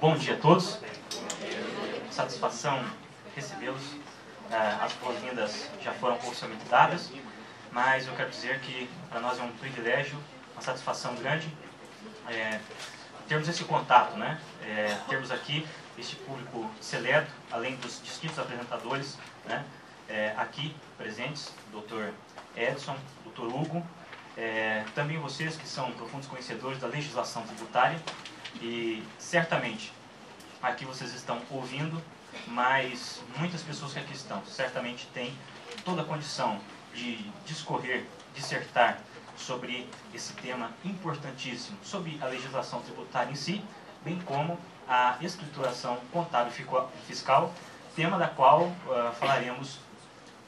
Bom dia a todos. Satisfação recebê-los. As boas-vindas já foram oficialmente dadas, mas eu quero dizer que para nós é um privilégio, uma satisfação grande termos esse contato, né? Termos aqui este público seleto, além dos distintos apresentadores, né? Aqui presentes, Dr. Edson, Dr. Hugo, também vocês que são profundos conhecedores da legislação tributária, e certamente aqui vocês estão ouvindo, mas muitas pessoas que aqui estão certamente têm toda a condição de discorrer, dissertar sobre esse tema importantíssimo, sobre a legislação tributária em si, bem como a escrituração contábil fiscal, tema da qual falaremos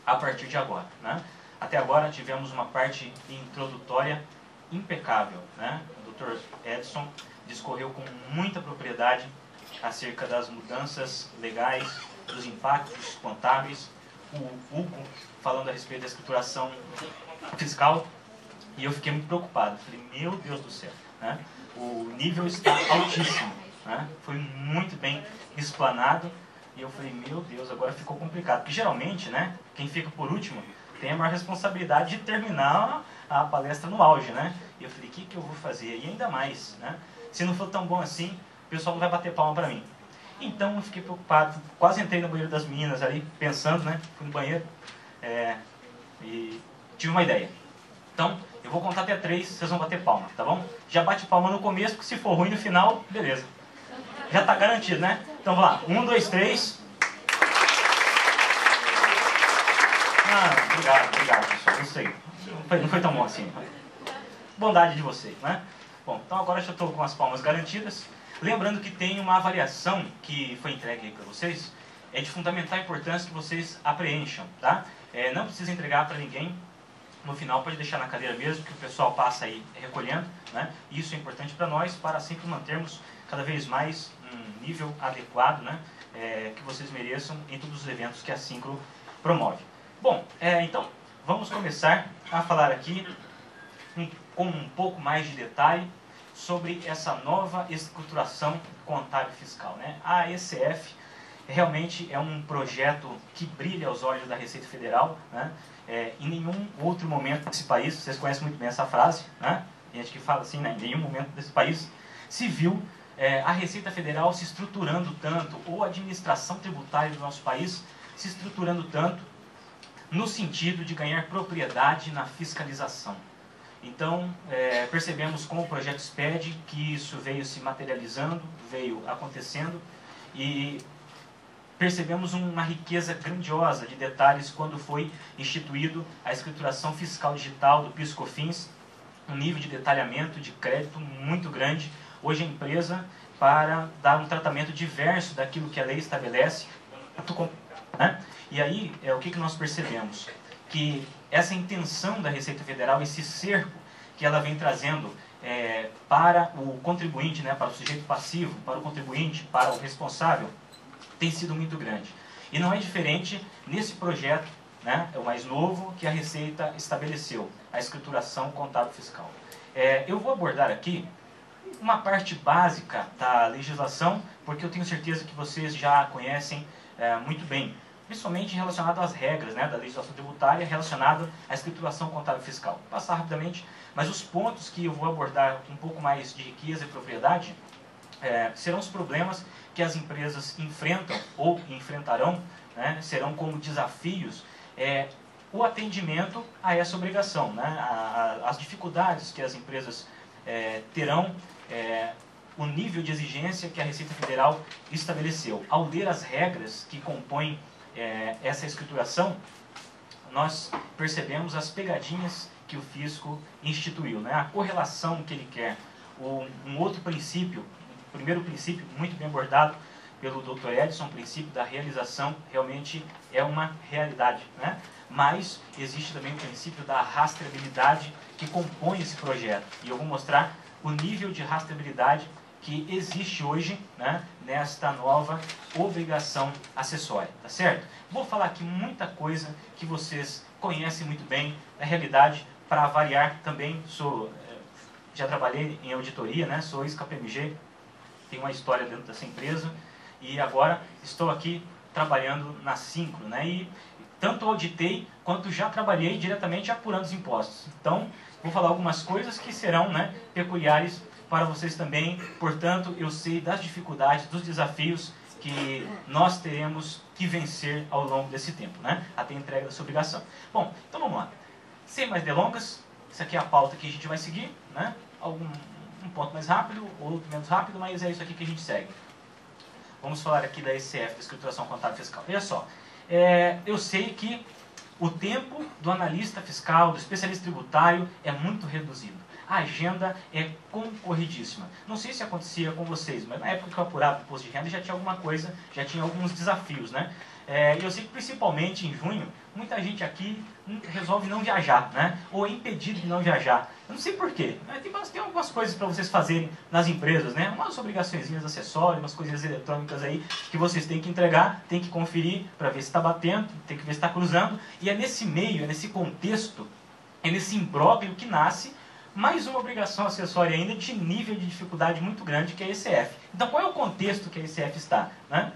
a partir de agora, né? Até agora tivemos uma parte introdutória impecável, né? O Dr. Edson discorreu com muita propriedade acerca das mudanças legais, dos impactos contábeis, o Hugo falando a respeito da escrituração fiscal, e eu fiquei muito preocupado. Falei, meu Deus do céu, né? O nível está altíssimo, né? Foi muito bem explanado, e eu falei, meu Deus, agora ficou complicado. Porque geralmente, né, quem fica por último tem a maior responsabilidade de terminar a palestra no auge, né? E eu falei, o que eu vou fazer? E ainda mais, né? Se não for tão bom assim, o pessoal não vai bater palma para mim. Então eu fiquei preocupado, quase entrei no banheiro das meninas ali, pensando, né? Fui no banheiro e tive uma ideia. Então, eu vou contar até 3, vocês vão bater palma, tá bom? Já bate palma no começo, porque se for ruim no final, beleza. Já está garantido, né? Então vamos lá, 1, 2, 3. Obrigado, pessoal, não sei. Não foi tão bom assim. Bondade de vocês, né? Bom, então agora já estou com as palmas garantidas. Lembrando que tem uma avaliação que foi entregue aí para vocês, é de fundamental importância que vocês a preencham, tá? Não precisa entregar para ninguém. No final pode deixar na cadeira mesmo, que o pessoal passa aí recolhendo, né? Isso é importante para nós, para sempre mantermos cada vez mais um nível adequado, né? Que vocês mereçam em todos os eventos que a Syncro promove. Bom, então vamos começar a falar aqui com um pouco mais de detalhe sobre essa nova escrituração contábil fiscal, né? A ECF realmente é um projeto que brilha aos olhos da Receita Federal, né? Em nenhum outro momento desse país, vocês conhecem muito bem essa frase, né? Tem gente que fala assim, né? Em nenhum momento desse país se viu a Receita Federal se estruturando tanto, ou a administração tributária do nosso país se estruturando tanto, no sentido de ganhar propriedade na fiscalização. Então, percebemos com o projeto SPED que isso veio se materializando, veio acontecendo, e percebemos uma riqueza grandiosa de detalhes quando foi instituído a escrituração fiscal digital do PIS/COFINS, um nível de detalhamento, de crédito muito grande. Hoje a empresa, para dar um tratamento diverso daquilo que a lei estabelece, né? E aí, o que nós percebemos? Que essa intenção da Receita Federal, esse cerco que ela vem trazendo para o contribuinte, né, para o sujeito passivo, para o contribuinte, para o responsável, tem sido muito grande. E não é diferente nesse projeto, né, é o mais novo que a Receita estabeleceu, a escrituração contábil fiscal. Eu vou abordar aqui uma parte básica da legislação, porque eu tenho certeza que vocês já conhecem muito bem, principalmente relacionado às regras, né, da legislação tributária relacionada à escrituração contábil fiscal. Vou passar rapidamente, mas os pontos que eu vou abordar com um pouco mais de riqueza e propriedade serão os problemas que as empresas enfrentam ou enfrentarão, né, serão como desafios o atendimento a essa obrigação, né, as dificuldades que as empresas terão, o nível de exigência que a Receita Federal estabeleceu. Ao ler as regras que compõem essa escrituração, nós percebemos as pegadinhas que o fisco instituiu, né? A correlação que ele quer. Um outro princípio, o primeiro princípio muito bem abordado pelo Dr. Edson, o princípio da realização, realmente é uma realidade, né? Mas existe também o princípio da rastreabilidade que compõe esse projeto. E eu vou mostrar o nível de rastreabilidade que existe hoje, né, nesta nova obrigação acessória, tá certo? Vou falar aqui muita coisa que vocês conhecem muito bem. Na realidade, para variar, também já trabalhei em auditoria, né, sou ex-KPMG, tenho uma história dentro dessa empresa e agora estou aqui trabalhando na Syncro, né? E tanto auditei quanto já trabalhei diretamente apurando os impostos. Então, vou falar algumas coisas que serão, né, peculiares para vocês também. Portanto, eu sei das dificuldades, dos desafios que nós teremos que vencer ao longo desse tempo, né? Até a entrega dessa obrigação. Bom, então vamos lá. Sem mais delongas, essa aqui é a pauta que a gente vai seguir, né? Um ponto mais rápido, outro menos rápido, mas é isso aqui que a gente segue. Vamos falar aqui da ECF, da Escrituração Contábil Fiscal. Veja só, eu sei que o tempo do analista fiscal, do especialista tributário é muito reduzido. A agenda é concorridíssima. Não sei se acontecia com vocês, mas na época que eu apurava o imposto de renda já tinha alguma coisa, já tinha alguns desafios, né? Eu sei que principalmente em junho, muita gente aqui resolve não viajar, né? Ou é impedido de não viajar. Eu não sei porquê. Tem algumas coisas para vocês fazerem nas empresas, né? Umas obrigaçõezinhas acessórias, umas coisinhas eletrônicas aí que vocês têm que entregar, tem que conferir para ver se está batendo, tem que ver se está cruzando. E é nesse meio, é nesse contexto, é nesse imbróglio que nasce mais uma obrigação acessória ainda de nível de dificuldade muito grande, que é a ECF. Então, qual é o contexto que a ECF está, né?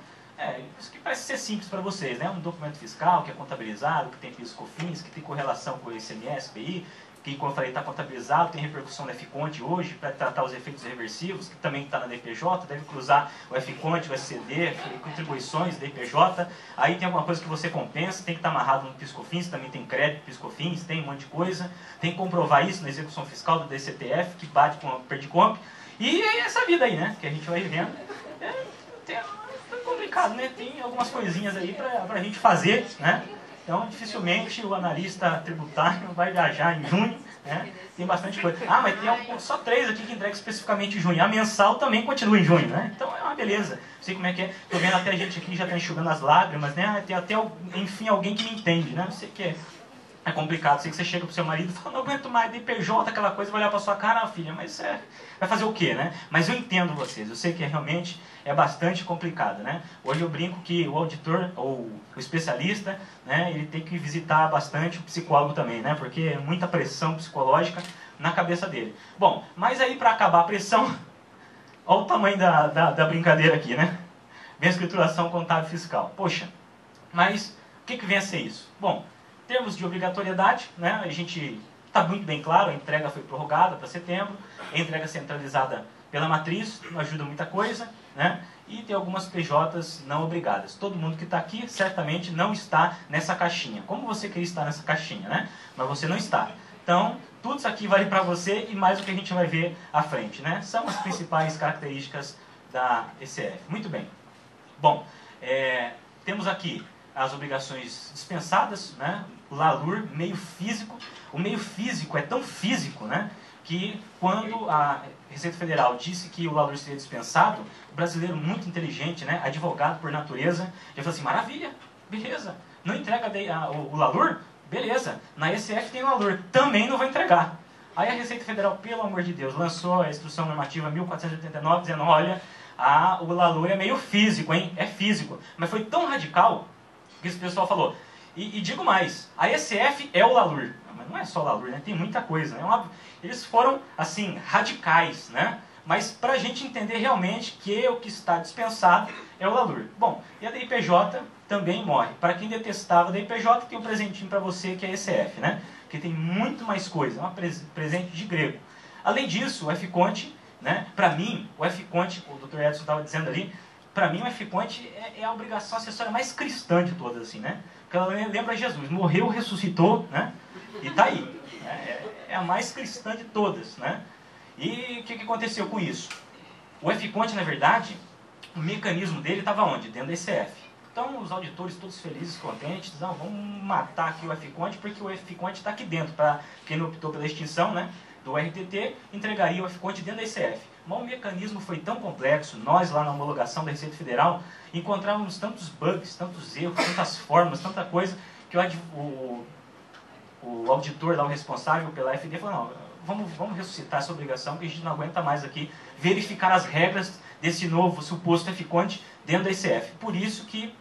Isso que parece ser simples para vocês, né? Um documento fiscal que é contabilizado, que tem PIS e COFINS, que tem correlação com o ICMS, PI, que, como eu falei, está contabilizado, tem repercussão no FCONT hoje para tratar os efeitos reversivos, que também está na DPJ, deve cruzar o FCONT, o SCD, contribuições da DPJ. Aí tem alguma coisa que você compensa, tem que estar amarrado no PIS e COFINS, também tem crédito PIS e COFINS, tem um monte de coisa. Tem que comprovar isso na execução fiscal do DCTF, que bate com a Perdicomp. E é essa vida aí, né? Que a gente vai vivendo. É complicado, né? Tem algumas coisinhas aí para a gente fazer, né? Então, dificilmente o analista tributário vai viajar em junho, né? Tem bastante coisa. Ah, mas tem só 3 aqui que entrega especificamente em junho. A mensal também continua em junho, né? Então é uma beleza. Não sei como é que é. Tô vendo até a gente aqui já está enxugando as lágrimas, né? Tem até, enfim, alguém que me entende, né? Não sei o que é complicado. Sei que você chega pro seu marido e fala, não aguento mais, DPJ, aquela coisa, vai olhar pra sua cara, filha, mas vai fazer o quê, né? Mas eu entendo vocês, eu sei que realmente é bastante complicado, né? Hoje eu brinco que o auditor, ou o especialista, né, ele tem que visitar bastante o psicólogo também, né? Porque é muita pressão psicológica na cabeça dele. Bom, mas aí para acabar a pressão, olha o tamanho da brincadeira aqui, né? Vem a escrituração contábil fiscal. Poxa, mas o que vem a ser isso? Bom, termos de obrigatoriedade, né, a gente está muito bem claro, a entrega foi prorrogada para setembro, a entrega centralizada pela matriz, não ajuda muita coisa, né, e tem algumas PJs não obrigadas. Todo mundo que está aqui certamente não está nessa caixinha. Como você queria estar nessa caixinha, né? Mas você não está. Então, tudo isso aqui vale para você e mais o que a gente vai ver à frente, né? São as principais características da ECF. Muito bem. Bom, temos aqui as obrigações dispensadas, né? O LALUR, meio físico. O meio físico é tão físico, né, que quando a Receita Federal disse que o LALUR seria dispensado, o brasileiro muito inteligente, né, advogado por natureza, já falou assim, maravilha, beleza, não entrega o LALUR? Beleza, na ECF tem o LALUR, também não vou entregar. Aí a Receita Federal, pelo amor de Deus, lançou a Instrução Normativa 1489, dizendo, olha, o LALUR é meio físico, hein, é físico. Mas foi tão radical que esse pessoal falou. E digo mais, a ECF é o LALUR. Mas não é só o LALUR, né? Tem muita coisa. Né? Eles foram, assim, radicais, né? Mas para a gente entender realmente que o que está dispensado é o LALUR. Bom, e a DIPJ também morre. Para quem detestava a DIPJ, tem um presentinho para você que é a ECF, né? Que tem muito mais coisa, é um presente de grego. Além disso, o FCONT, né? Para mim, o FCONT, o Dr. Edson estava dizendo ali, para mim o FCONT é a obrigação acessória mais cristã de todas, assim, né? Porque ela lembra Jesus, morreu, ressuscitou, né? E tá aí. É a mais cristã de todas, né? E o que aconteceu com isso? O FCONT, na verdade, o mecanismo dele estava onde? Dentro da ECF. Então, os auditores todos felizes, contentes, não, vamos matar aqui o FCONT, porque o FCONT está aqui dentro. Para quem não optou pela extinção, né, do RTT, entregaria o FCONT dentro da ECF. Mas o mecanismo foi tão complexo, nós lá na homologação da Receita Federal, encontrávamos tantos bugs, tantos erros, tantas formas, tanta coisa, que o auditor lá, o responsável pela FD, falou, não, vamos ressuscitar essa obrigação, que a gente não aguenta mais aqui verificar as regras desse novo suposto FCONT dentro da ECF. Por isso que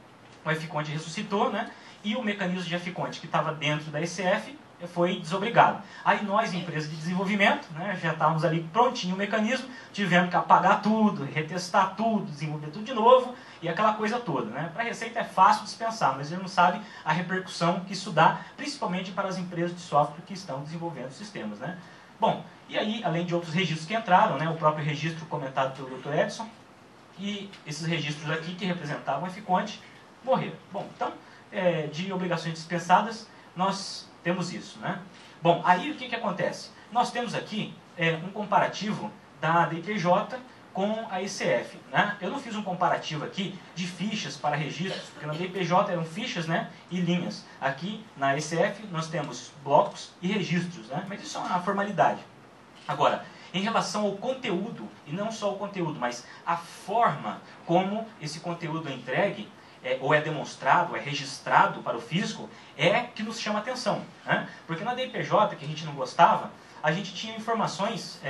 o FCONT ressuscitou, né? E o mecanismo de FCONT que estava dentro da ECF foi desobrigado. Aí nós, empresa de desenvolvimento, né, já estávamos ali prontinho o mecanismo, tivemos que apagar tudo, retestar tudo, desenvolver tudo de novo, e aquela coisa toda. Né? Para a Receita é fácil dispensar, mas ele não sabe a repercussão que isso dá, principalmente para as empresas de software que estão desenvolvendo sistemas. Né? Bom, e aí, além de outros registros que entraram, né, o próprio registro comentado pelo Dr. Edson, e esses registros aqui que representavam a FICONT morreram. Bom, então, de obrigações dispensadas, nós temos isso. Né? Bom, aí o que acontece? Nós temos aqui um comparativo da DPJ com a ECF. Né? Eu não fiz um comparativo aqui de fichas para registros, porque na DPJ eram fichas, né, e linhas. Aqui na ECF nós temos blocos e registros, né? Mas isso é uma formalidade. Agora, em relação ao conteúdo, e não só o conteúdo, mas a forma como esse conteúdo é entregue, ou é demonstrado, ou é registrado para o fisco, é que nos chama atenção. Né? Porque na DPJ, que a gente não gostava, a gente tinha informações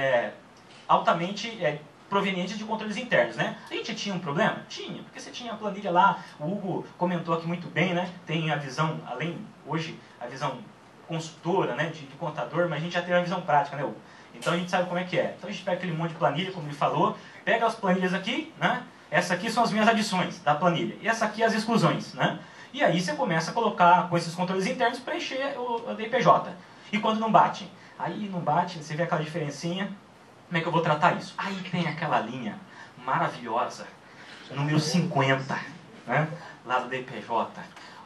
altamente provenientes de controles internos. Né? A gente tinha um problema? Tinha, porque você tinha a planilha lá, o Hugo comentou aqui muito bem, né? Tem a visão, além, hoje, a visão consultora, né, de contador, mas a gente já teve a visão prática, né, Hugo? Então a gente sabe como é que é. Então a gente pega aquele monte de planilha, como ele falou, pega as planilhas aqui, né? Essa aqui são as minhas adições da planilha, e essa aqui as exclusões, né? E aí você começa a colocar com esses controles internos, preencher o DPJ. E quando não bate? Aí não bate, você vê aquela diferencinha, como é que eu vou tratar isso? Aí tem aquela linha maravilhosa, número 50, né? Lá do DPJ,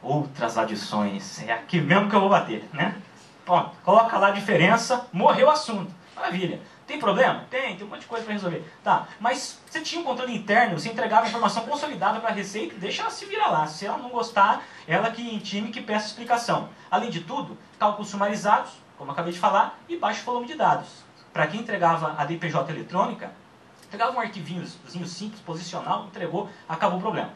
outras adições, é aqui mesmo que eu vou bater, né? Pronto, coloca lá a diferença, morreu o assunto. Maravilha. Tem problema? Tem um monte de coisa para resolver. Tá, mas você tinha um controle interno, você entregava a informação consolidada para a Receita, deixa ela se virar lá. Se ela não gostar, ela que intime, que peça explicação. Além de tudo, cálculos sumarizados, como eu acabei de falar, e baixo volume de dados. Para quem entregava a DPJ eletrônica, entregava um arquivinhozinho simples, posicional, entregou, acabou o problema.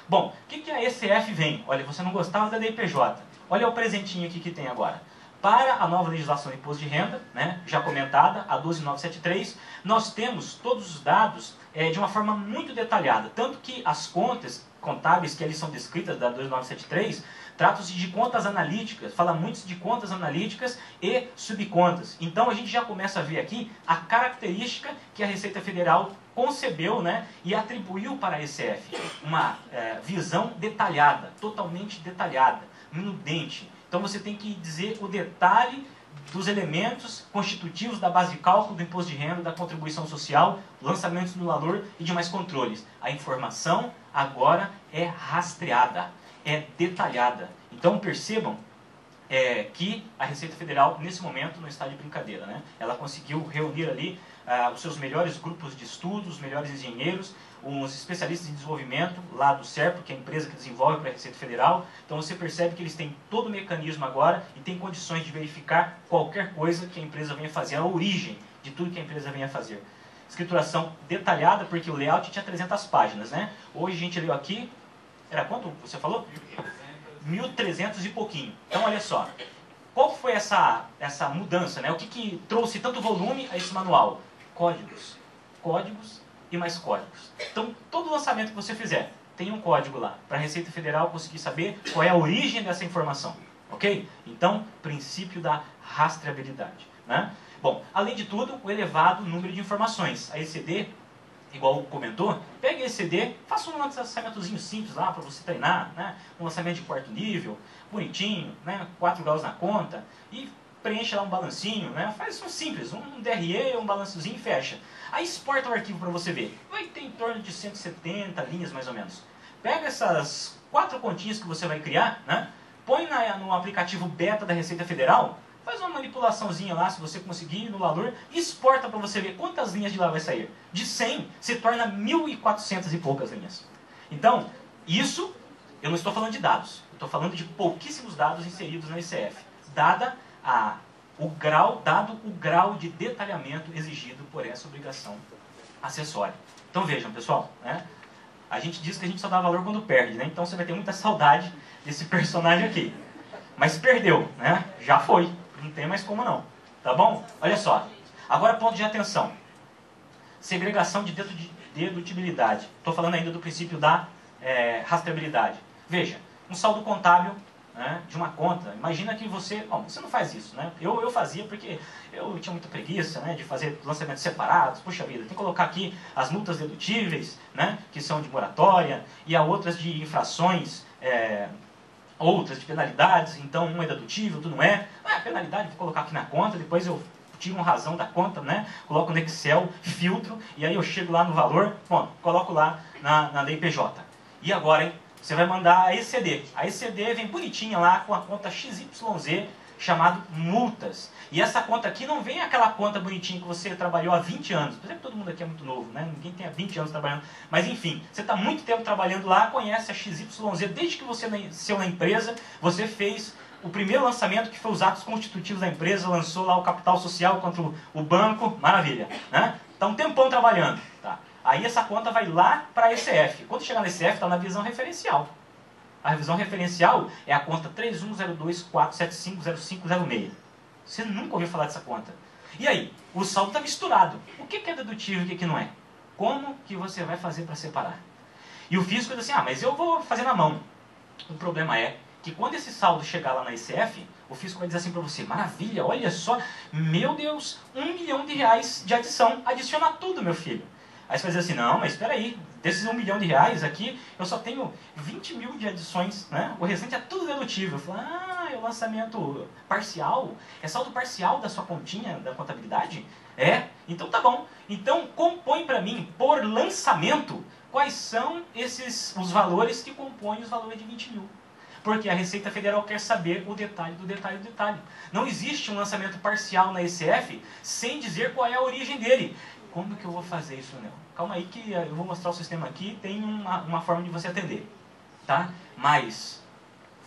Bom, o que a ECF vem? Olha, você não gostava da DPJ. Olha o presentinho aqui que tem agora. Para a nova legislação de imposto de renda, né, já comentada, a 12973, nós temos todos os dados de uma forma muito detalhada. Tanto que as contas contábeis que ali são descritas da 12973, tratam-se de contas analíticas, fala muito de contas analíticas e subcontas. Então a gente já começa a ver aqui a característica que a Receita Federal concebeu, né, e atribuiu para a ECF. Uma visão detalhada, totalmente detalhada, minudente. Então você tem que dizer o detalhe dos elementos constitutivos da base de cálculo do imposto de renda, da contribuição social, lançamentos no valor e demais controles. A informação agora é rastreada, é detalhada. Então percebam que a Receita Federal, nesse momento, não está de brincadeira. Né? Ela conseguiu reunir ali os seus melhores grupos de estudos, os melhores engenheiros, os especialistas em desenvolvimento lá do SERPRO, que é a empresa que desenvolve para a Receita Federal. Então você percebe que eles têm todo o mecanismo agora e têm condições de verificar qualquer coisa que a empresa venha fazer, a origem de tudo que a empresa venha fazer. Escrituração detalhada, porque o layout tinha 300 páginas, né? Hoje a gente leu aqui, era quanto você falou? 1.300 e pouquinho. Então olha só, qual foi essa mudança, né? O que trouxe tanto volume a esse manual? Códigos. Códigos e mais códigos. Então, todo lançamento que você fizer, tem um código lá, para a Receita Federal conseguir saber qual é a origem dessa informação. Ok? Então, princípio da rastreabilidade. Né? Bom, além de tudo, o elevado número de informações. A ECD, igual comentou, pega a ECD, faça um lançamentozinho simples lá para você treinar, né? Um lançamento de quarto nível, bonitinho, né? 4 graus na conta, e preenche lá um balancinho, né? Faz um simples, um DRE, um balançozinho e fecha. Aí exporta o arquivo para você ver. Vai ter em torno de 170 linhas mais ou menos. Pega essas 4 continhas que você vai criar, né? Põe no aplicativo beta da Receita Federal, faz uma manipulaçãozinha lá, se você conseguir, no valor, e exporta para você ver quantas linhas de lá vai sair. De 100, se torna 1.400 e poucas linhas. Então, isso, eu não estou falando de dados. Eu estou falando de pouquíssimos dados inseridos na ECF. Dado o grau de detalhamento exigido por essa obrigação acessória. Então vejam, pessoal, né? A gente diz que a gente só dá valor quando perde, né? Então você vai ter muita saudade desse personagem aqui. Mas perdeu, né? Já foi. Não tem mais como não. Tá bom? Olha só. Agora ponto de atenção. Segregação de dedutibilidade. Estou falando ainda do princípio da rastreabilidade. Veja, um saldo contábil né, de uma conta. Imagina que você... Bom, você não faz isso, né? Eu fazia porque eu tinha muita preguiça, né, de fazer lançamentos separados. Puxa vida, tem que colocar aqui as multas dedutíveis, né, que são de moratória, e há outras de infrações, outras de penalidades. Então, uma é dedutível, outro não é. Penalidade, vou colocar aqui na conta, depois eu tiro uma razão da conta, né, coloco no Excel, filtro, e aí eu chego lá no valor, bom, coloco lá na lei PJ. E agora, hein? Você vai mandar a ECD. A ECD vem bonitinha lá com a conta XYZ, chamado multas. E essa conta aqui não vem aquela conta bonitinha que você trabalhou há 20 anos. Por exemplo, todo mundo aqui é muito novo, né? Ninguém tem há 20 anos trabalhando. Mas enfim, você está muito tempo trabalhando lá, conhece a XYZ. Desde que você nasceu na empresa, você fez o primeiro lançamento, que foi os atos constitutivos da empresa, lançou lá o capital social contra o banco. Maravilha, né? Está um tempão trabalhando. Tá? Aí essa conta vai lá para a ECF. Quando chegar na ECF, está na revisão referencial. A revisão referencial é a conta 3102.475.0506. Você nunca ouviu falar dessa conta. E aí? O saldo está misturado. O que é dedutível e o que não é? Como que você vai fazer para separar? E o fisco diz assim, mas eu vou fazer na mão. O problema é que quando esse saldo chegar lá na ECF, o fisco vai dizer assim para você, maravilha, olha só, meu Deus, R$1 milhão de adição, adiciona tudo, meu filho. Aí você vai dizer assim, não, mas espera aí, desses R$1 milhão aqui, eu só tenho 20 mil de adições, né? O restante é tudo dedutível. Eu falo, é o lançamento parcial? É saldo parcial da sua continha, da contabilidade? Então tá bom. Então compõe para mim, por lançamento, quais são os valores que compõem os valores de 20 mil. Porque a Receita Federal quer saber o detalhe do detalhe do detalhe. Não existe um lançamento parcial na ECF sem dizer qual é a origem dele. Como que eu vou fazer isso, Nel? Calma aí que eu vou mostrar o sistema aqui, tem uma forma de você atender. Tá? Mas,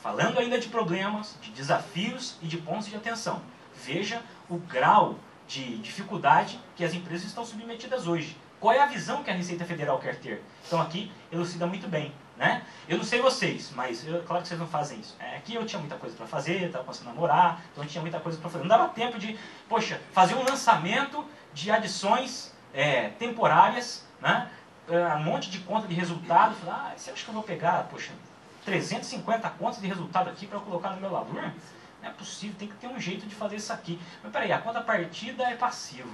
falando ainda de problemas, de desafios e de pontos de atenção, veja o grau de dificuldade que as empresas estão submetidas hoje. Qual é a visão que a Receita Federal quer ter? Então aqui elucida muito bem. Né? Eu não sei vocês, mas claro que vocês não fazem isso. Aqui eu tinha muita coisa para fazer, estava começando a namorar, então eu tinha muita coisa para fazer. Não dava tempo de, fazer um lançamento de adições temporárias, né? Um monte de conta de resultado. Você acha que eu vou pegar, 350 contas de resultado aqui para colocar no meu labor? Não é possível, tem que ter um jeito de fazer isso aqui. Mas peraí, a conta partida é passivo.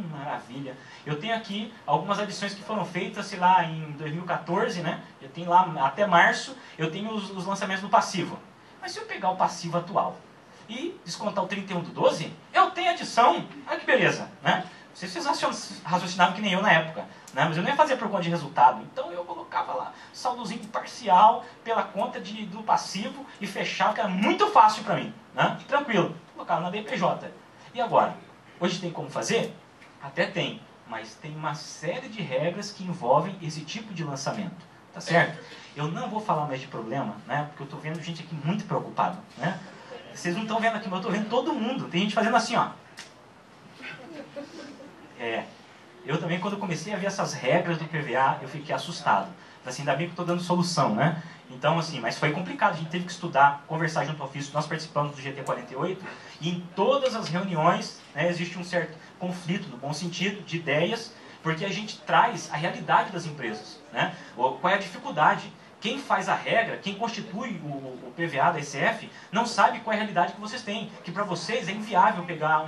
Maravilha. Eu tenho aqui algumas adições que foram feitas, sei lá, em 2014, né? Eu tenho lá, até março, eu tenho os lançamentos no passivo. Mas se eu pegar o passivo atual e descontar o 31/12, eu tenho adição. Olha que beleza, né? Vocês raciocinavam que nem eu na época, né? Mas eu nem fazia por conta de resultado. Então eu colocava lá saldozinho parcial pela conta do passivo e fechava, que era muito fácil para mim, né? Tranquilo. Colocava na DPJ. E agora? Hoje tem como fazer? Até tem, mas tem uma série de regras que envolvem esse tipo de lançamento, tá certo? Eu não vou falar mais de problema, né? Porque eu estou vendo gente aqui muito preocupada, né? Vocês não estão vendo aqui, mas eu estou vendo todo mundo. Tem gente fazendo assim, ó. Eu também, quando comecei a ver essas regras do PVA, eu fiquei assustado. Assim, ainda bem que eu estou dando solução, né? Então, assim, mas foi complicado, a gente teve que estudar, conversar junto ao fisco. Nós participamos do GT 48 e em todas as reuniões, né, existe um certo conflito, no bom sentido, de ideias, porque a gente traz a realidade das empresas, né? Qual é a dificuldade? Quem faz a regra, quem constitui o PVA da ECF, não sabe qual é a realidade que vocês têm. Que para vocês é inviável pegar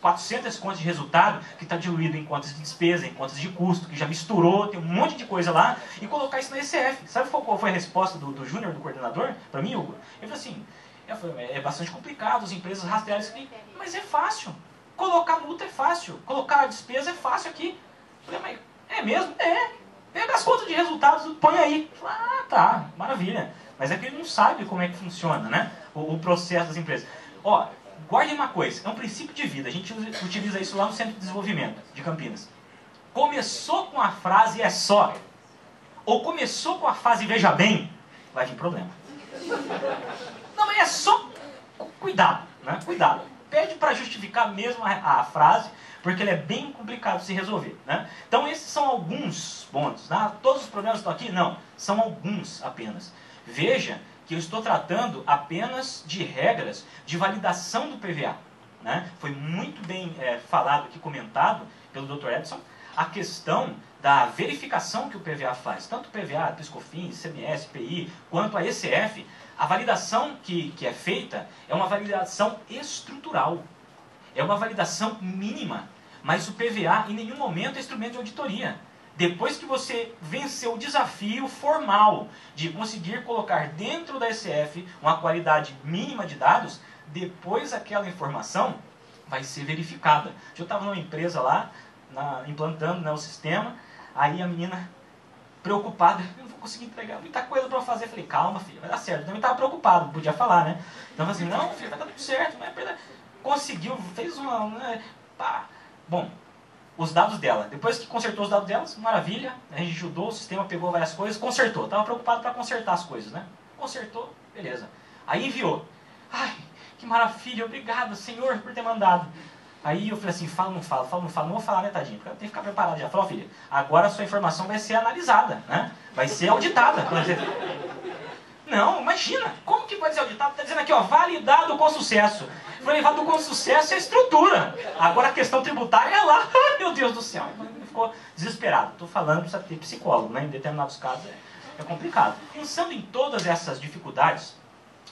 400 contas de resultado, que está diluído em contas de despesa, em contas de custo, que já misturou, tem um monte de coisa lá, e colocar isso na ECF. Sabe qual foi a resposta do Júnior, do coordenador, para mim, Hugo? Ele falou assim, é bastante complicado, as empresas rastrearem isso aqui, mas é fácil. Colocar multa é fácil, colocar a despesa é fácil aqui. Eu falei, mas é mesmo? Pega as contas de resultados, põe aí. Eu falei, tá, maravilha. Mas é que ele não sabe como é que funciona, né? O processo das empresas. Guardem uma coisa, é um princípio de vida, a gente utiliza isso lá no Centro de Desenvolvimento de Campinas. Começou com a frase é só, ou começou com a frase veja bem, vai vir problema. Não, mas é só cuidado, né? Cuidado. Pede para justificar mesmo a frase, porque ele é bem complicado de se resolver, né? Então esses são alguns pontos, né? Todos os problemas estão aqui? Não, são alguns apenas. Veja que eu estou tratando apenas de regras de validação do PVA, né? Foi muito bem falado aqui, comentado pelo Dr. Edson, a questão da verificação que o PVA faz. Tanto o PVA, PIS/COFINS, ICMS, IPI, quanto a ECF, A validação que é feita é uma validação estrutural. É uma validação mínima. Mas o PVA em nenhum momento é instrumento de auditoria. Depois que você venceu o desafio formal de conseguir colocar dentro da SF uma qualidade mínima de dados, depois aquela informação vai ser verificada. Eu estava numa empresa lá, implantando, né, o sistema, aí a menina preocupada, eu não vou conseguir entregar muita coisa para fazer. Eu falei, calma, filha, vai dar certo. Eu também estava preocupado, não podia falar, né? Então eu falei assim, não, filha, vai dar tudo certo, não é perda. Conseguiu, fez uma... Né, pá. Bom, os dados dela. Depois que consertou os dados delas, maravilha, a gente ajudou, o sistema pegou várias coisas, consertou. Estava preocupado para consertar as coisas, né? Consertou, beleza. Aí enviou. Ai, que maravilha, obrigado, Senhor, por ter mandado. Aí eu falei assim, fala, não fala, fala, não fala, não vou falar, né, tadinho? Porque eu tenho que ficar preparado já. Falei, ó, filha, agora a sua informação vai ser analisada, né? Vai ser auditada. Não, imagina, como que pode ser auditado? Está dizendo aqui, ó, validado com sucesso. Eu falei, validado com sucesso é a estrutura. Agora a questão tributária é lá. Ai, meu Deus do céu. Ele ficou desesperado. Estou falando, precisa ter psicólogo, né? Em determinados casos é complicado. Pensando em todas essas dificuldades,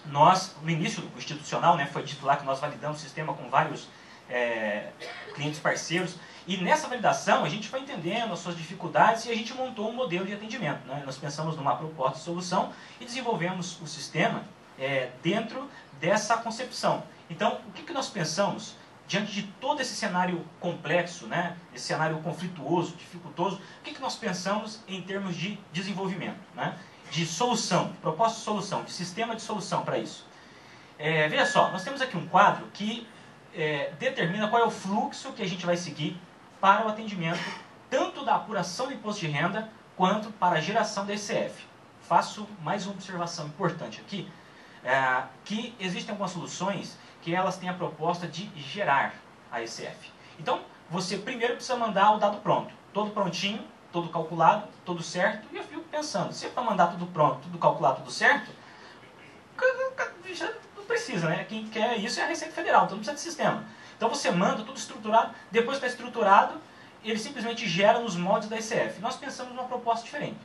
nós, no início do institucional, né, foi dito lá que nós validamos o sistema com vários clientes parceiros, e nessa validação a gente foi entendendo as suas dificuldades e a gente montou um modelo de atendimento, né? Nós pensamos numa proposta de solução e desenvolvemos o sistema dentro dessa concepção. Então, o que nós pensamos diante de todo esse cenário complexo, né? Esse cenário conflituoso, dificultoso? O que nós pensamos em termos de desenvolvimento, né? De solução, de proposta de solução, de sistema de solução para isso? Veja só, nós temos aqui um quadro que determina qual é o fluxo que a gente vai seguir para o atendimento tanto da apuração do imposto de renda quanto para a geração da ECF. Faço mais uma observação importante aqui, que existem algumas soluções que elas têm a proposta de gerar a ECF. Então, você primeiro precisa mandar o dado pronto, todo prontinho, todo calculado, tudo certo, e eu fico pensando, se é para mandar tudo pronto, tudo calculado, tudo certo, não precisa, né? Quem quer isso é a Receita Federal, então não precisa de sistema. Então você manda tudo estruturado, depois que está estruturado, ele simplesmente gera nos moldes da ECF. Nós pensamos numa proposta diferente.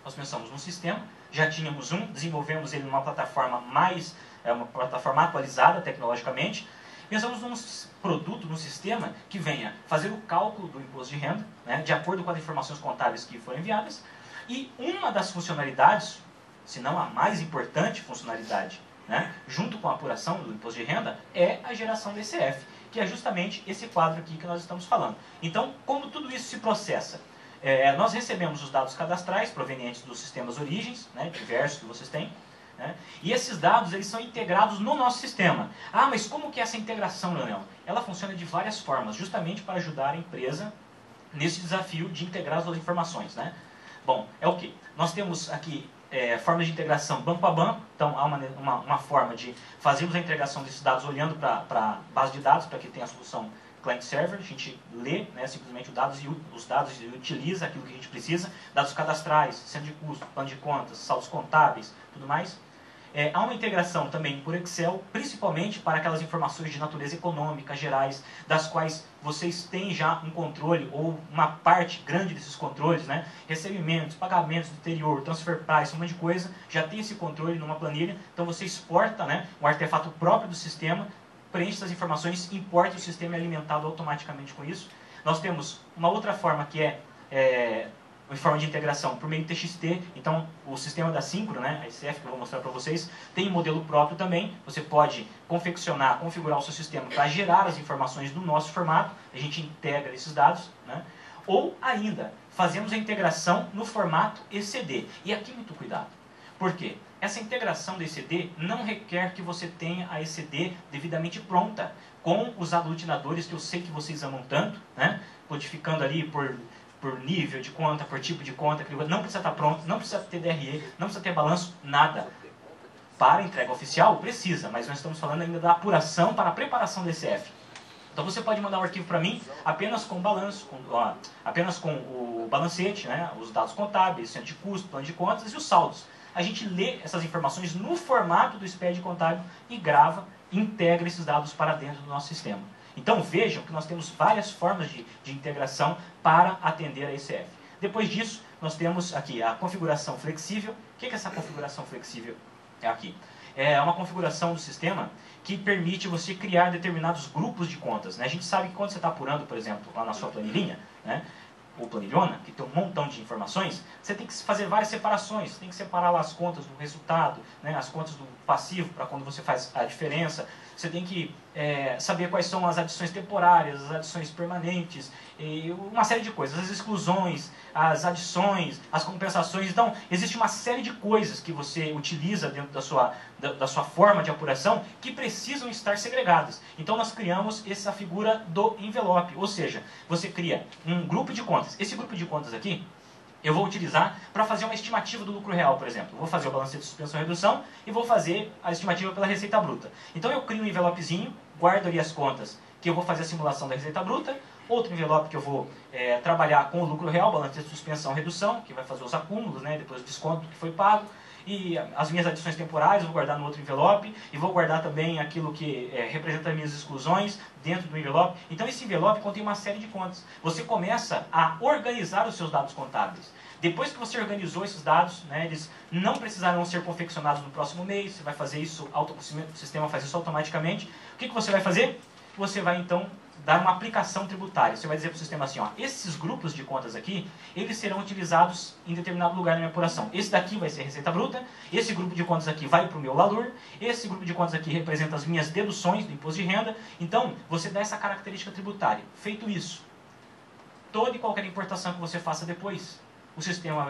Nós pensamos num sistema, já tínhamos um, desenvolvemos ele numa plataforma uma plataforma atualizada tecnologicamente. Pensamos num produto, num sistema que venha fazer o cálculo do imposto de renda, né, de acordo com as informações contábeis que foram enviadas, e uma das funcionalidades, se não a mais importante funcionalidade, né, junto com a apuração do imposto de renda, é a geração da ECF, que é justamente esse quadro aqui que nós estamos falando. Então, como tudo isso se processa? Nós recebemos os dados cadastrais provenientes dos sistemas origens, né, diversos que vocês têm, né, e esses dados eles são integrados no nosso sistema. Ah, mas como que é essa integração, Leonel? Ela funciona de várias formas, justamente para ajudar a empresa nesse desafio de integrar as duas informações, né? Bom, é o que? Nós temos aqui formas de integração banco a banco. Então, há uma forma de fazermos a integração desses dados olhando para a base de dados, para que tenha a solução client-server. A gente lê, né, simplesmente os dados e utiliza aquilo que a gente precisa. Dados cadastrais, centro de custo, plano de contas, saldos contábeis, tudo mais. Há uma integração também por Excel, principalmente para aquelas informações de natureza econômica, gerais, das quais vocês têm já um controle, ou uma parte grande desses controles, né? Recebimentos, pagamentos do exterior, transfer price, um monte de coisa, já tem esse controle numa planilha, então você exporta, né, um artefato próprio do sistema, preenche essas informações, importa, o sistema é alimentado automaticamente com isso. Nós temos uma outra forma que uma forma de integração por meio de TXT. Então, o sistema da Syncro, né, a ECF que eu vou mostrar para vocês, tem um modelo próprio também. Você pode configurar o seu sistema para gerar as informações do nosso formato. A gente integra esses dados, né? Ou ainda, fazemos a integração no formato ECD. E aqui, muito cuidado. Por quê? Essa integração do ECD não requer que você tenha a ECD devidamente pronta, com os aglutinadores que eu sei que vocês amam tanto, né? Codificando ali por nível de conta, por tipo de conta, não precisa estar pronto, não precisa ter DRE, não precisa ter balanço, nada. Para entrega oficial, precisa, mas nós estamos falando ainda da apuração para a preparação do ECF. Então você pode mandar um arquivo para mim apenas com o balanço, apenas com o balancete, né, os dados contábeis, centro de custo, plano de contas e os saldos. A gente lê essas informações no formato do SPED contábil e grava, integra esses dados para dentro do nosso sistema. Então vejam que nós temos várias formas de integração para atender a ECF. Depois disso, nós temos aqui a configuração flexível. O que é essa configuração flexível? Aqui. é uma configuração do sistema que permite você criar determinados grupos de contas, né? A gente sabe que quando você está apurando, por exemplo, lá na sua planilhinha, né, ou planilhona, que tem um montão de informações, você tem que fazer várias separações. Você tem que separar lá as contas do resultado, né, as contas do passivo, para quando você faz a diferença. Você tem que saber quais são as adições temporárias, as adições permanentes, e uma série de coisas. As exclusões, as adições, as compensações. Então, existe uma série de coisas que você utiliza dentro da sua forma de apuração que precisam estar segregadas. Então, nós criamos essa figura do envelope. Ou seja, você cria um grupo de contas. Esse grupo de contas aqui, eu vou utilizar para fazer uma estimativa do lucro real, por exemplo. Eu vou fazer o balancete de suspensão e redução e vou fazer a estimativa pela receita bruta. Então eu crio um envelopezinho, guardo ali as contas que eu vou fazer a simulação da receita bruta, outro envelope que eu vou trabalhar com o lucro real, balancete de suspensão e redução, que vai fazer os acúmulos, né, depois o desconto que foi pago, e as minhas adições temporais eu vou guardar no outro envelope, e vou guardar também aquilo que representa as minhas exclusões dentro do envelope. Então esse envelope contém uma série de contas. Você começa a organizar os seus dados contábeis. Depois que você organizou esses dados, né, eles não precisarão ser confeccionados no próximo mês, você vai fazer isso, o sistema faz isso automaticamente. O que você vai fazer? Você vai então dar uma aplicação tributária. Você vai dizer para o sistema assim, ó, esses grupos de contas aqui, eles serão utilizados em determinado lugar na minha apuração. Esse daqui vai ser receita bruta, esse grupo de contas aqui vai para o meu LALUR, esse grupo de contas aqui representa as minhas deduções do imposto de renda. Então, você dá essa característica tributária. Feito isso, toda e qualquer importação que você faça depois, o sistema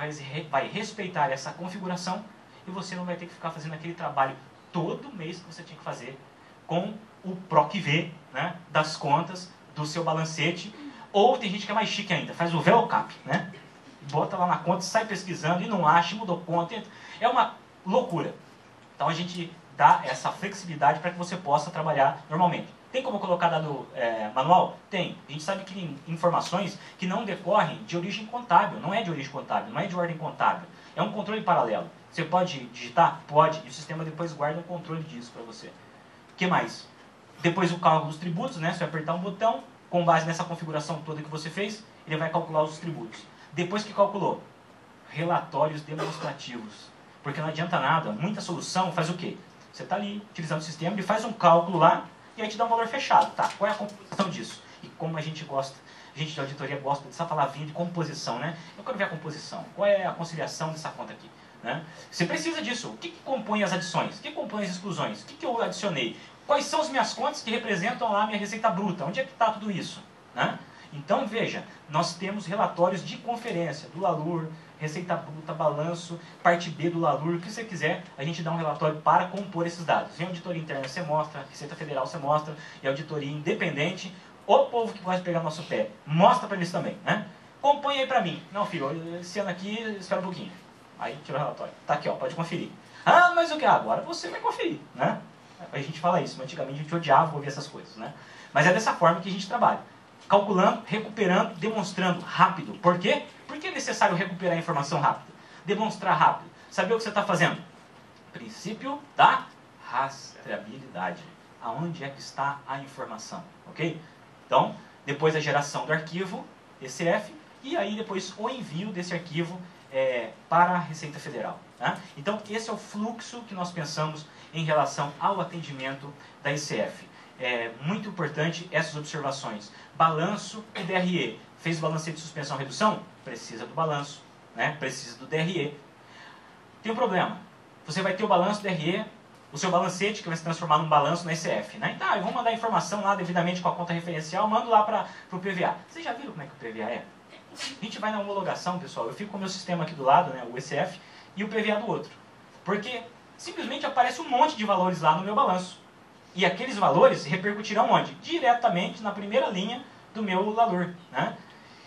vai respeitar essa configuração e você não vai ter que ficar fazendo aquele trabalho todo mês que você tinha que fazer com o PROC-V, né, das contas do seu balancete. Ou tem gente que é mais chique ainda, faz o VELCAP, né, bota lá na conta, sai pesquisando e não acha, mudou conta. É uma loucura. Então a gente dá essa flexibilidade para que você possa trabalhar normalmente. Tem como colocar dado manual? Tem. A gente sabe que tem informações que não decorrem de origem contábil. Não é de origem contábil, não é de ordem contábil. É um controle paralelo. Você pode digitar? Pode. E o sistema depois guarda um controle disso para você. O que mais? Depois o cálculo dos tributos, né? Você vai apertar um botão, com base nessa configuração toda que você fez, ele vai calcular os tributos. Depois que calculou, relatórios demonstrativos. Porque não adianta nada, muita solução faz o quê? Você está ali, utilizando o sistema, ele faz um cálculo lá, e aí te dá um valor fechado. Tá, qual é a composição disso? E como a gente gosta, a gente de auditoria gosta dessa palavrinha de composição, né? Eu quero ver a composição. Qual é a conciliação dessa conta aqui? Né? Você precisa disso. O que compõe as adições? O que compõe as exclusões? O que eu adicionei? Quais são as minhas contas que representam lá a minha receita bruta? Onde é que está tudo isso? Né? Então, veja, nós temos relatórios de conferência do LALUR, receita bruta, balanço, parte B do LALUR, o que você quiser, a gente dá um relatório para compor esses dados. Em auditoria interna você mostra, Receita Federal você mostra, e auditoria independente, o povo que pode pegar nosso pé, mostra para eles também. Né? Compõe aí para mim. Não, filho, esse ano aqui, espera um pouquinho. Aí tira o relatório. Tá aqui, ó, pode conferir. Ah, mas o que? Agora você vai conferir. Né? A gente fala isso, mas antigamente a gente odiava ouvir essas coisas. Né? Mas é dessa forma que a gente trabalha. Calculando, recuperando, demonstrando rápido. Por quê? Por que é necessário recuperar a informação rápido? Demonstrar rápido. Saber o que você está fazendo? Princípio da rastreabilidade. Aonde é que está a informação? Ok? Então, depois a geração do arquivo ECF e aí depois o envio desse arquivo para a Receita Federal. Tá? Então, esse é o fluxo que nós pensamos em relação ao atendimento da ECF. É muito importante essas observações. Balanço e DRE. Fez o balancete de suspensão e redução? Precisa do balanço, né? Precisa do DRE. Tem um problema. Você vai ter o balanço DRE, o seu balancete que vai se transformar num balanço na ECF. Né? Então, eu vou mandar a informação lá devidamente com a conta referencial, mando lá para o PVA. Vocês já viram como é que o PVA é? A gente vai na homologação, pessoal. Eu fico com o meu sistema aqui do lado, né, o ECF, e o PVA do outro. Porque simplesmente aparece um monte de valores lá no meu balanço. E aqueles valores repercutirão onde? Diretamente na primeira linha do meu LALUR. Né?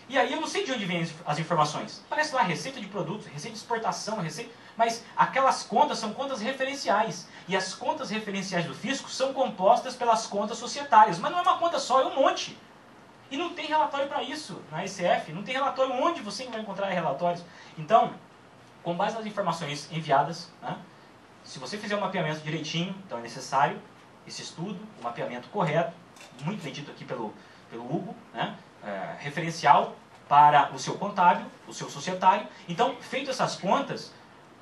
E aí eu não sei de onde vêm as informações. Aparece lá receita de produtos, receita de exportação, receita... Mas aquelas contas são contas referenciais. E as contas referenciais do fisco são compostas pelas contas societárias. Mas não é uma conta só, é um monte. E não tem relatório para isso na ECF. Não tem relatório onde você vai encontrar relatórios. Então, com base nas informações enviadas, né, se você fizer o mapeamento direitinho, então é necessário esse estudo, o mapeamento correto, muito bem dito aqui pelo Hugo, né, referencial para o seu contábil, o seu societário. Então, feito essas contas,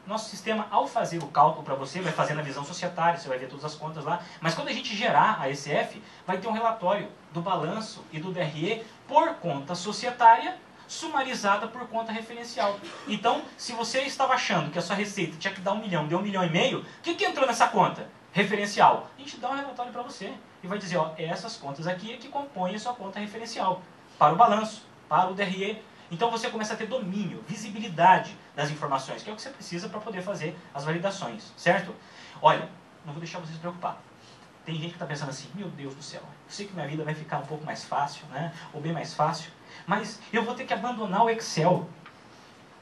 nosso sistema, ao fazer o cálculo para você, vai fazer na visão societária, você vai ver todas as contas lá, mas quando a gente gerar a ECF, vai ter um relatório do balanço e do DRE por conta societária, sumarizada por conta referencial. Então, se você estava achando que a sua receita tinha que dar 1 milhão, deu 1,5 milhões, o que entrou nessa conta? Referencial. A gente dá um relatório para você e vai dizer, ó, essas contas aqui é que compõem a sua conta referencial, para o balanço, para o DRE. Então você começa a ter domínio, visibilidade das informações, que é o que você precisa para poder fazer as validações, certo? Olha, não vou deixar vocês se preocupar. Tem gente que está pensando assim, meu Deus do céu, eu sei que minha vida vai ficar um pouco mais fácil, né? Ou bem mais fácil, mas eu vou ter que abandonar o Excel.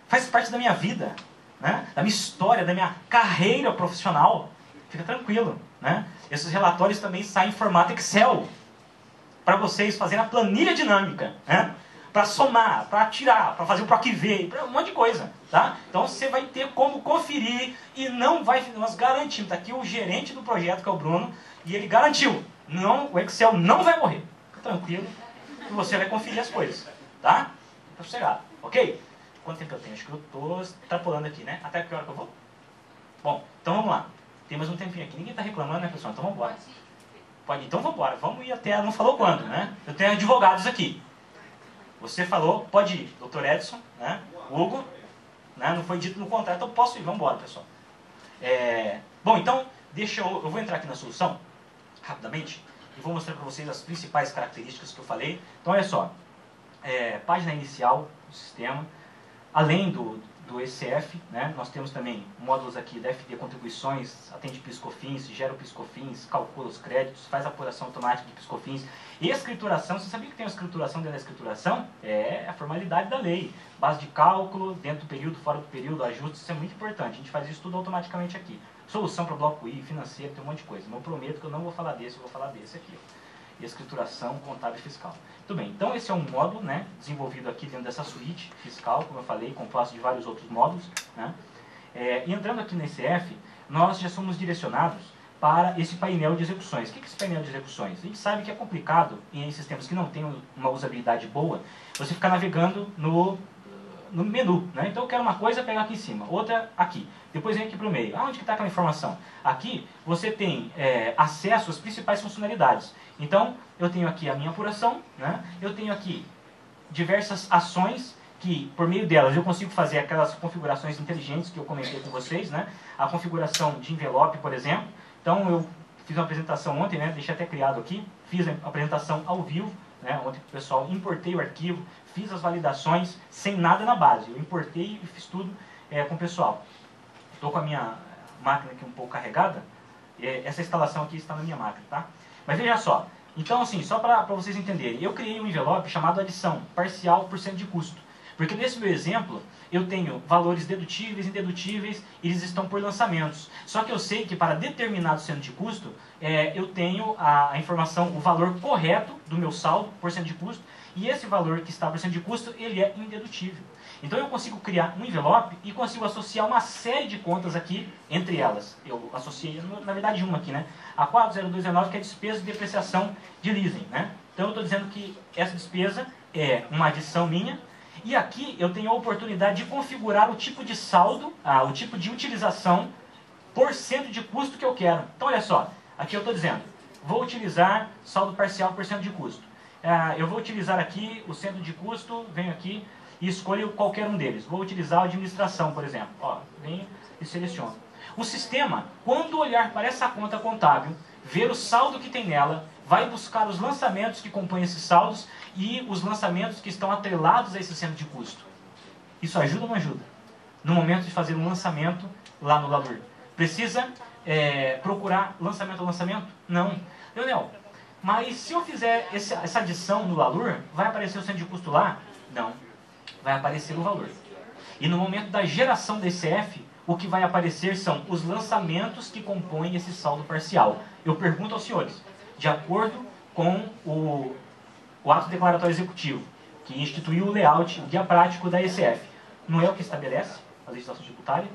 Faz parte da minha vida, né? Da minha história, da minha carreira profissional. Fica tranquilo, né? Esses relatórios também saem em formato Excel, para vocês fazerem a planilha dinâmica, né? Para somar, para tirar, para fazer o PROC-V, para um monte de coisa, tá? Então você vai ter como conferir e não vai... Nós garantimos, tá aqui o gerente do projeto, que é o Bruno, e ele garantiu, não, o Excel não vai morrer. Fica tranquilo, que você vai conferir as coisas, tá? Fica sossegado, ok? Quanto tempo eu tenho? Acho que eu estou extrapolando aqui, né? Até que hora que eu vou? Bom, então vamos lá. Tem mais um tempinho aqui. Ninguém está reclamando, né, pessoal? Então vamos embora. Pode, então vamos embora. Vamos ir até... Não falou quando, né? Eu tenho advogados aqui. Você falou, pode ir. Dr. Edson, né? Hugo, né? Não foi dito no contrato, então posso ir. Vamos embora, pessoal. Bom, então, eu vou entrar aqui na solução, rapidamente, e vou mostrar para vocês as principais características que eu falei. Então, olha só. Página inicial do sistema. Além do ECF, né, nós temos também módulos aqui da FD Contribuições, atende PIS/COFINS, gera o PIS/COFINS, calcula os créditos, faz a apuração automática de PIS/COFINS. E escrituração, você sabia que tem uma escrituração dentro da escrituração? É a formalidade da lei. Base de cálculo, dentro do período, fora do período, ajustes, isso é muito importante. A gente faz isso tudo automaticamente aqui. Solução para bloco I, financeiro, tem um monte de coisa. Não prometo que eu não vou falar desse, eu vou falar desse aqui, ó. E escrituração contábil e fiscal. Tudo bem, então esse é um módulo, né, desenvolvido aqui dentro dessa suíte fiscal, como eu falei, composto de vários outros módulos, né. E entrando aqui no ECF, nós já somos direcionados para esse painel de execuções. O que é esse painel de execuções? A gente sabe que é complicado em sistemas que não têm uma usabilidade boa, você ficar navegando no menu, né? Então eu quero uma coisa, pegar aqui em cima, outra aqui, depois vem aqui para o meio. Onde que está aquela informação? Aqui você tem acesso às principais funcionalidades. Então eu tenho aqui a minha apuração, né? Eu tenho aqui diversas ações que, por meio delas, eu consigo fazer aquelas configurações inteligentes que eu comentei com vocês, né? A configuração de envelope, por exemplo. Então eu fiz uma apresentação ontem, né? Deixei até criado aqui, fiz a apresentação ao vivo, né? Ontem o pessoal, importei o arquivo, fiz as validações sem nada na base. Eu importei e fiz tudo com o pessoal. Estou com a minha máquina aqui um pouco carregada. Essa instalação aqui está na minha máquina, tá? Mas veja só. Então, assim, só para vocês entenderem, eu criei um envelope chamado adição parcial por cento de custo. Porque nesse meu exemplo, eu tenho valores dedutíveis e indedutíveis, e eles estão por lançamentos. Só que eu sei que para determinado cento de custo, eu tenho a informação, o valor correto do meu saldo por cento de custo, e esse valor que está por cento de custo, ele é indedutível. Então eu consigo criar um envelope e consigo associar uma série de contas aqui entre elas. Eu associei, na verdade, uma aqui, né? A 40219, que é despesa de depreciação de leasing, né? Então eu estou dizendo que essa despesa é uma adição minha. E aqui eu tenho a oportunidade de configurar o tipo de saldo, o tipo de utilização por cento de custo que eu quero. Então olha só, aqui eu estou dizendo, vou utilizar saldo parcial por cento de custo. Eu vou utilizar aqui o centro de custo, venho aqui e escolho qualquer um deles. Vou utilizar a administração, por exemplo. Ó, venho e seleciono. O sistema, quando olhar para essa conta contábil, ver o saldo que tem nela, vai buscar os lançamentos que compõem esses saldos e os lançamentos que estão atrelados a esse centro de custo. Isso ajuda ou não ajuda? No momento de fazer um lançamento lá no Lalur. Precisa procurar lançamento a lançamento? Não. Leonel, mas se eu fizer essa adição no Lalur, vai aparecer o centro de custo lá? Não. Vai aparecer o valor. E no momento da geração desse ECF, o que vai aparecer são os lançamentos que compõem esse saldo parcial. Eu pergunto aos senhores, de acordo com o ato declaratório executivo, que instituiu o layout, o guia prático da ECF, não é o que estabelece a legislação tributária?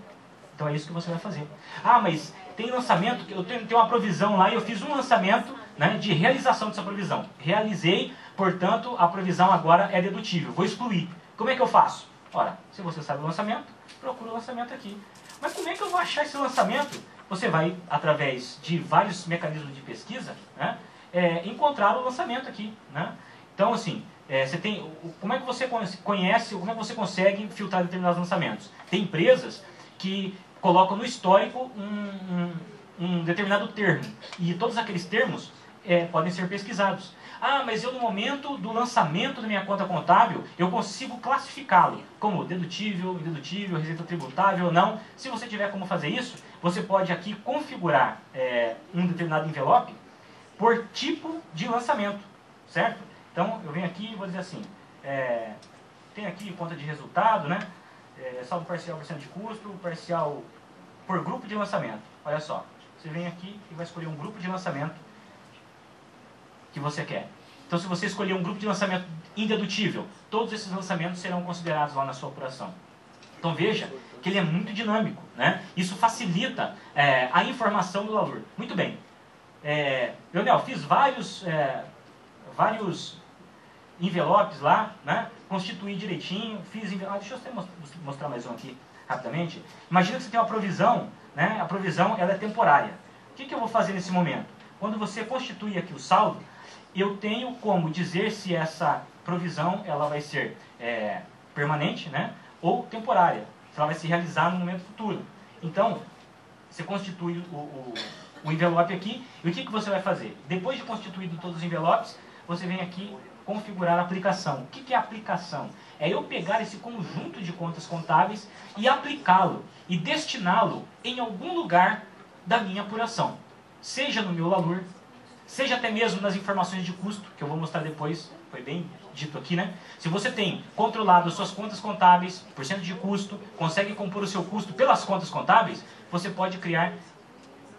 Então é isso que você vai fazer. Ah, mas tem lançamento, eu tenho uma provisão lá e eu fiz um lançamento, né, de realização dessa provisão. Realizei, portanto, a provisão agora é dedutível. Vou excluir. Como é que eu faço? Ora, se você sabe o lançamento, procura o lançamento aqui. Mas como é que eu vou achar esse lançamento? Você vai, através de vários mecanismos de pesquisa, né, encontrar o lançamento aqui, né? Então, assim, você tem, como é que você conhece, como é que você consegue filtrar determinados lançamentos? Tem empresas que colocam no histórico um determinado termo, e todos aqueles termos podem ser pesquisados. Ah, mas eu no momento do lançamento da minha conta contábil, eu consigo classificá-lo como dedutível, indedutível, receita tributável ou não. Se você tiver como fazer isso, você pode aqui configurar um determinado envelope por tipo de lançamento, certo? Então, eu venho aqui e vou dizer assim, tem aqui conta de resultado, né? Saldo parcial por cento de custo, parcial por grupo de lançamento. Olha só, você vem aqui e vai escolher um grupo de lançamento que você quer. Então, se você escolher um grupo de lançamento indedutível, todos esses lançamentos serão considerados lá na sua apuração. Então, veja que ele é muito dinâmico, né? Isso facilita a informação do valor. Muito bem. Leonel, fiz vários envelopes lá, né? Constituí direitinho, fiz envelopes. Deixa eu até mostrar mais um aqui rapidamente. Imagina que você tem uma provisão, né? A provisão ela é temporária. O que eu vou fazer nesse momento? Quando você constitui aqui o saldo, eu tenho como dizer se essa provisão ela vai ser permanente, né? Ou temporária, se ela vai se realizar no momento futuro. Então, você constitui o envelope aqui, e o que você vai fazer? Depois de constituído todos os envelopes, você vem aqui configurar a aplicação. O que é aplicação? É eu pegar esse conjunto de contas contábeis e aplicá-lo, e destiná-lo em algum lugar da minha apuração. Seja no meu LALUR, seja até mesmo nas informações de custo, que eu vou mostrar depois, foi bem dito aqui, né? Se você tem controlado as suas contas contábeis, porcento de custo, consegue compor o seu custo pelas contas contábeis, você pode criar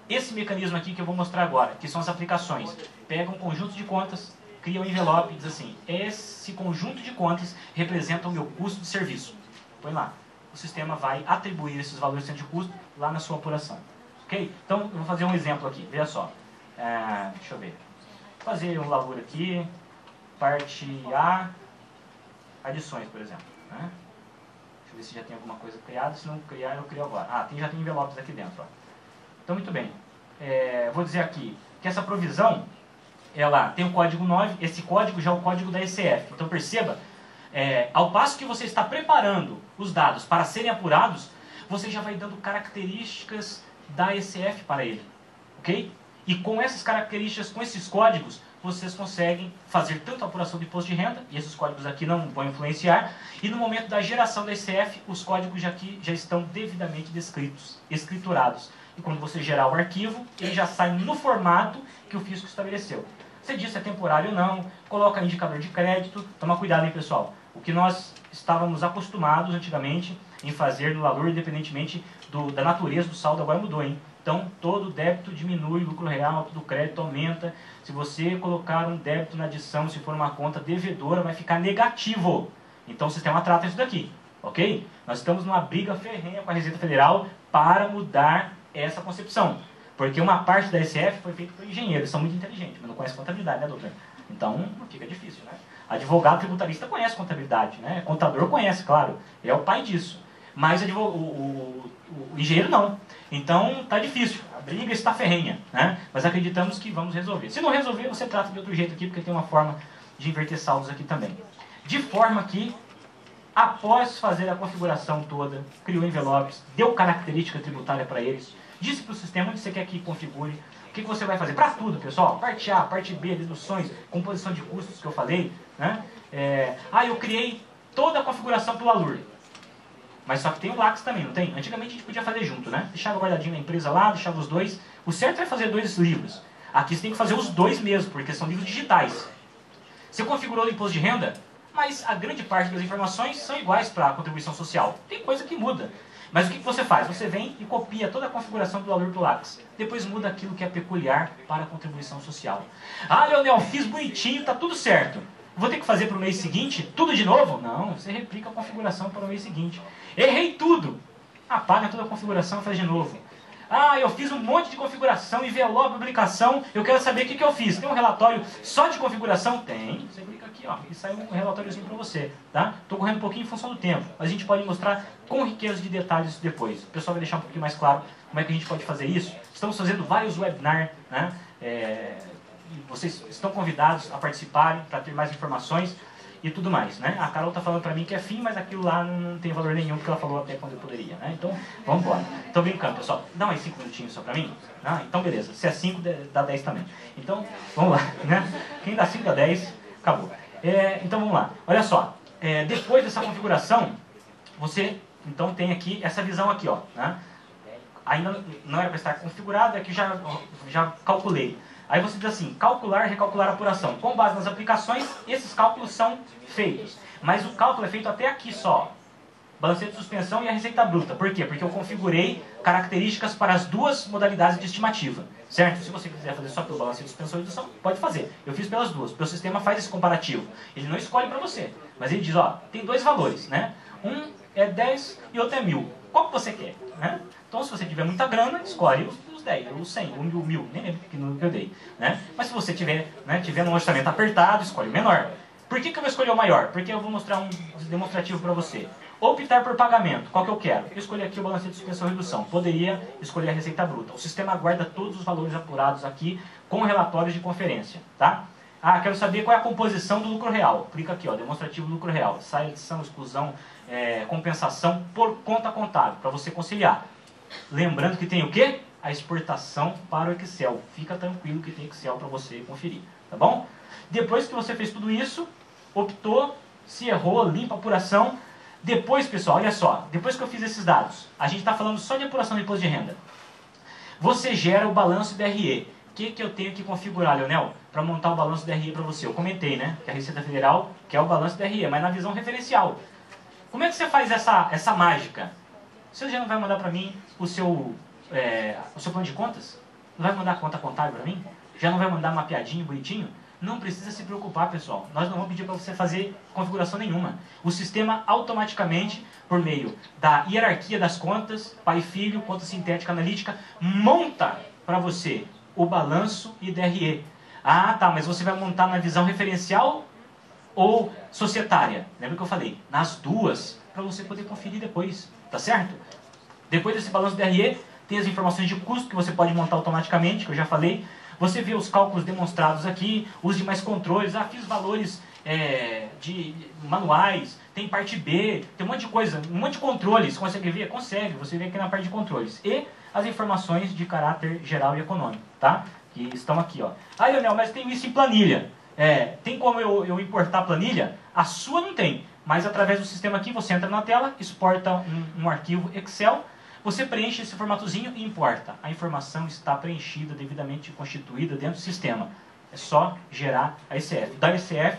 esse mecanismo aqui que eu vou mostrar agora, que são as aplicações. Pega um conjunto de contas, cria um envelope e diz assim, esse conjunto de contas representa o meu custo de serviço. Põe lá. O sistema vai atribuir esses valores de custo lá na sua apuração. Ok? Então, eu vou fazer um exemplo aqui. Veja só. Deixa eu ver. Vou fazer um LALUR aqui. Parte A. Adições, por exemplo. Né? Deixa eu ver se já tem alguma coisa criada. Se não criar, eu crio agora. Já tem envelopes aqui dentro. Ó. Então, muito bem. Vou dizer aqui que essa provisão, ela tem o código 9. Esse código já é o código da ECF. Então, perceba, ao passo que você está preparando os dados para serem apurados, você já vai dando características da ECF para ele, ok? E com essas características, com esses códigos, vocês conseguem fazer tanto a apuração de imposto de renda, e esses códigos aqui não vão influenciar, e no momento da geração da ECF, os códigos aqui já estão devidamente descritos, escriturados. E quando você gerar o arquivo, ele já sai no formato que o fisco estabeleceu. Você diz se é temporário ou não, coloca indicador de crédito, toma cuidado, hein, pessoal. O que nós estávamos acostumados antigamente em fazer no LALUR, independentemente da natureza do saldo, agora mudou, hein? Então, todo débito diminui, lucro real, todo crédito aumenta. Se você colocar um débito na adição, se for uma conta devedora, vai ficar negativo. Então, o sistema trata isso daqui, ok? Nós estamos numa briga ferrenha com a Receita Federal para mudar essa concepção. Porque uma parte da ECF foi feita por engenheiros, eles são muito inteligentes, mas não conhecem contabilidade, né, doutor? Então, fica difícil, né? Advogado tributarista conhece contabilidade, né? Contador conhece, claro, é o pai disso. Mas o engenheiro não. Então, tá difícil, a briga está ferrenha, né? Mas acreditamos que vamos resolver. Se não resolver, você trata de outro jeito aqui, porque tem uma forma de inverter saldos aqui também. De forma que, após fazer a configuração toda, criou envelopes, deu característica tributária para eles, disse para o sistema onde você quer que configure, o que você vai fazer? Para tudo, pessoal. Parte A, parte B, deduções, composição de custos que eu falei, né? Eu criei toda a configuração para o LALUR. Mas só que tem o LACS também, não tem? Antigamente a gente podia fazer junto, né? Deixava guardadinho na empresa lá, deixava os dois. O certo é fazer 2 livros. Aqui você tem que fazer os 2 mesmo, porque são livros digitais. Você configurou o imposto de renda, mas a grande parte das informações são iguais para a contribuição social. Tem coisa que muda. Mas o que você faz? Você vem e copia toda a configuração do LALUR para o LACS. Depois muda aquilo que é peculiar para a contribuição social. Leonel, fiz bonitinho, tá tudo certo. Vou ter que fazer para o mês seguinte tudo de novo? Não, você replica a configuração para o mês seguinte. Errei tudo. Apaga toda a configuração e faz de novo. Ah, eu fiz um monte de configuração, envelope, publicação, eu quero saber o que eu fiz. Tem um relatório só de configuração? Tem. Você clica aqui, ó, e sai um relatóriozinho para você, tá? Estou correndo um pouquinho em função do tempo, mas a gente pode mostrar com riqueza de detalhes depois. O pessoal vai deixar um pouquinho mais claro como é que a gente pode fazer isso. Estamos fazendo vários webinars, né? Vocês estão convidados a participarem para ter mais informações e tudo mais, né? A Carol está falando para mim que é fim, mas aquilo lá não tem valor nenhum, porque ela falou até quando eu poderia, né? Então, vamos embora. Estou brincando, pessoal. Dá mais 5 minutinhos só para mim? Ah, então, beleza. Se é 5, dá 10 também. Então, vamos lá, né? Quem dá 5 dá 10, acabou. Então, vamos lá. Olha só. Depois dessa configuração, você, então, tem aqui essa visão aqui, ó, né? Ainda não era para estar configurado, aqui já calculei. Aí você diz assim, calcular, recalcular a apuração. Com base nas aplicações, esses cálculos são feitos. Mas o cálculo é feito até aqui só. Balancete de suspensão e a receita bruta. Por quê? Porque eu configurei características para as duas modalidades de estimativa. Certo? Se você quiser fazer só pelo balancete de suspensão e redução, pode fazer. Eu fiz pelas duas. Porque o sistema faz esse comparativo. Ele não escolhe para você. Mas ele diz, ó, tem dois valores, né? Um é 10 e outro é 1000. Qual que você quer? Né? Então, se você tiver muita grana, escolhe os 10, os 100, o 1000, nem lembro que eu dei. Né? Mas se você tiver um orçamento apertado, escolhe o menor. Por que eu vou escolher o maior? Porque eu vou mostrar um demonstrativo para você. Optar por pagamento, qual que eu quero? Eu escolhi aqui o balancete de suspensão e redução. Poderia escolher a receita bruta. O sistema guarda todos os valores apurados aqui com relatórios de conferência. Tá? Ah, quero saber qual é a composição do lucro real. Clica aqui, ó, demonstrativo lucro real. Sai, adição, exclusão, compensação por conta contábil, para você conciliar. Lembrando que tem o quê? A exportação para o Excel. Fica tranquilo que tem Excel para você conferir, tá bom? Depois que você fez tudo isso, optou, se errou, limpa a apuração. Depois, pessoal, olha só, depois que eu fiz esses dados, a gente está falando só de apuração de imposto de renda. Você gera o balanço DRE. O que eu tenho que configurar, Leonel, para montar o balanço DRE para você? Eu comentei, né, que a Receita Federal quer o balanço DRE, mas na visão referencial. Como é que você faz essa mágica? Você já não vai mandar para mim o seu plano de contas? Não vai mandar a conta contábil para mim? Já não vai mandar mapeadinho, bonitinho? Não precisa se preocupar, pessoal. Nós não vamos pedir para você fazer configuração nenhuma. O sistema automaticamente, por meio da hierarquia das contas, pai e filho, conta sintética analítica, monta para você o balanço e DRE. Ah, tá, mas você vai montar na visão referencial ou societária? Lembra que eu falei? Nas duas, para você poder conferir depois. Tá certo? Depois desse balanço DRE, tem as informações de custo que você pode montar automaticamente, que eu já falei. Você vê os cálculos demonstrados aqui, os demais controles. Ah, fiz valores de manuais, tem parte B, tem um monte de coisa, um monte de controles. Consegue ver? Consegue. Você vê aqui na parte de controles. E as informações de caráter geral e econômico, tá? Que estão aqui, ó. Ah, Leonel, mas tem isso em planilha. Tem como eu importar a planilha? A sua não tem. Mas através do sistema aqui, você entra na tela, exporta um arquivo Excel, você preenche esse formatozinho e importa. A informação está preenchida, devidamente constituída dentro do sistema. É só gerar a ECF. Da ECF,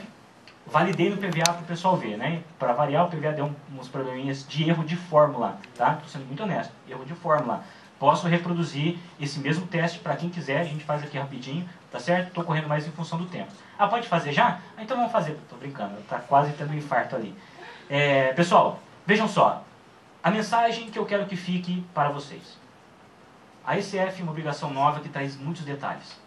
validei no PVA para o pessoal ver, né? Para variar, o PVA deu uns probleminhas de erro de fórmula, tá? Estou sendo muito honesto. Erro de fórmula. Posso reproduzir esse mesmo teste para quem quiser, a gente faz aqui rapidinho, tá certo? Estou correndo mais em função do tempo. Ah, pode fazer já? Ah, então vamos fazer. Estou brincando, está quase tendo um infarto ali. Pessoal, vejam só. A mensagem que eu quero que fique para vocês. A ECF é uma obrigação nova que traz muitos detalhes.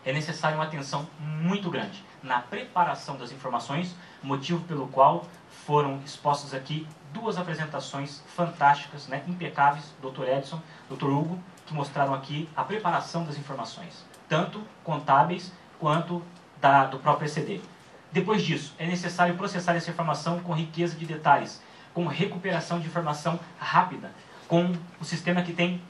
É necessário uma atenção muito grande na preparação das informações, motivo pelo qual foram expostas aqui duas apresentações fantásticas, né, impecáveis, Dr. Edson, Dr. Hugo, que mostraram aqui a preparação das informações, tanto contábeis quanto do próprio ECD. Depois disso, é necessário processar essa informação com riqueza de detalhes, com recuperação de informação rápida, com o sistema que tem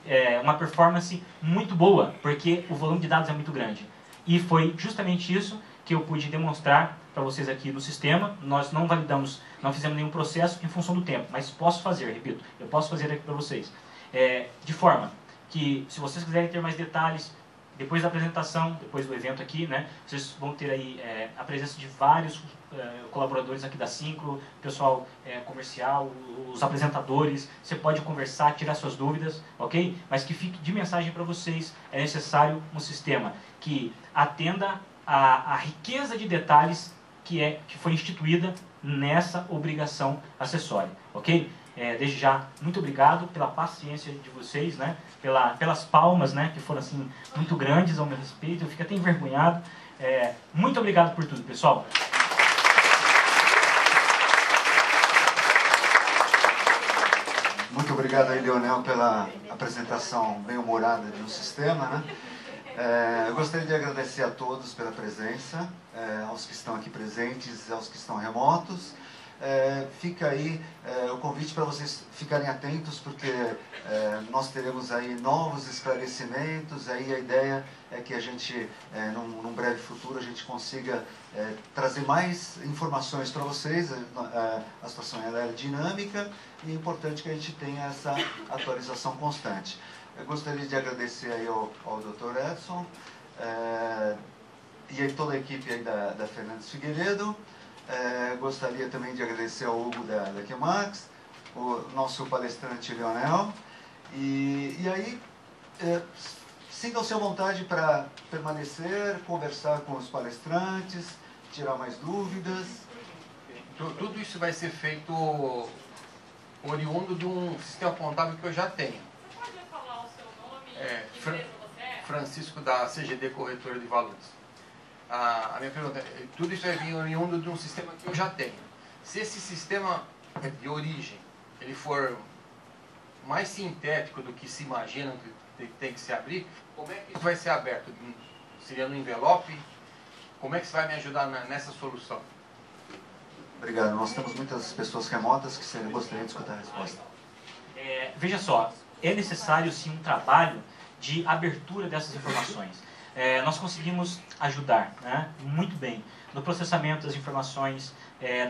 uma performance muito boa, porque o volume de dados é muito grande. E foi justamente isso que eu pude demonstrar para vocês aqui no sistema. Nós não validamos, não fizemos nenhum processo em função do tempo, mas posso fazer, repito, eu posso fazer aqui para vocês. De forma que, se vocês quiserem ter mais detalhes, depois da apresentação, depois do evento aqui, né, vocês vão ter aí a presença de vários colaboradores aqui da Syncro, pessoal comercial, os apresentadores. Você pode conversar, tirar suas dúvidas, ok? Mas que fique de mensagem para vocês, é necessário um sistema que atenda a riqueza de detalhes que foi instituída nessa obrigação acessória, ok? Desde já, muito obrigado pela paciência de vocês, né? pelas palmas, né, que foram assim, muito grandes ao meu respeito. Eu fico até envergonhado. Muito obrigado por tudo, pessoal. Muito obrigado aí, Leonel, pela apresentação bem-humorada de um sistema, né? Eu gostaria de agradecer a todos pela presença, aos que estão aqui presentes, aos que estão remotos. Fica aí o convite para vocês ficarem atentos, porque nós teremos aí novos esclarecimentos. Aí a ideia é que a gente, num breve futuro, a gente consiga trazer mais informações para vocês. A situação ela é dinâmica e é importante que a gente tenha essa atualização constante. Eu gostaria de agradecer aí ao Dr. Edson e aí toda a equipe aí da Fernandes Figueiredo. Gostaria também de agradecer ao Hugo da Qmax, o nosso palestrante Leonel. E aí, sintam-se à vontade para permanecer, conversar com os palestrantes, tirar mais dúvidas. Tudo isso vai ser feito oriundo de um sistema contábil que eu já tenho. Você pode falar o seu nome e que empresa você é? Francisco, da CGD Corretora de Valores. A minha pergunta é, tudo isso vai vir oriundo de um sistema que eu já tenho. Se esse sistema de origem ele for mais sintético do que se imagina que tem que se abrir, como é que isso vai ser aberto? Seria no envelope? Como é que você vai me ajudar nessa solução? Obrigado. Nós temos muitas pessoas remotas que gostariam de escutar a resposta. Veja só, é necessário sim um trabalho de abertura dessas informações. Nós conseguimos ajudar, né, muito bem no processamento das informações,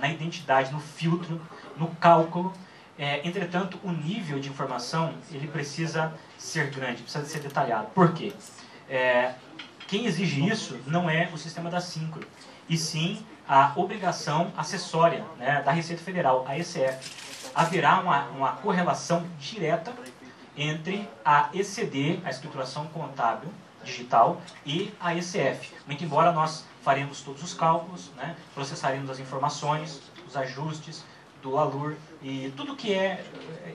na identidade, no filtro, no cálculo. Entretanto, o nível de informação ele precisa ser grande, precisa ser detalhado. Por quê? Quem exige isso não é o sistema da Syncro, e sim a obrigação acessória, né, da Receita Federal, a ECF. Haverá uma correlação direta entre a ECD, a escrituração contábil digital, e a ECF. Muito embora nós faremos todos os cálculos, né, processaremos as informações, os ajustes do ALUR e tudo que é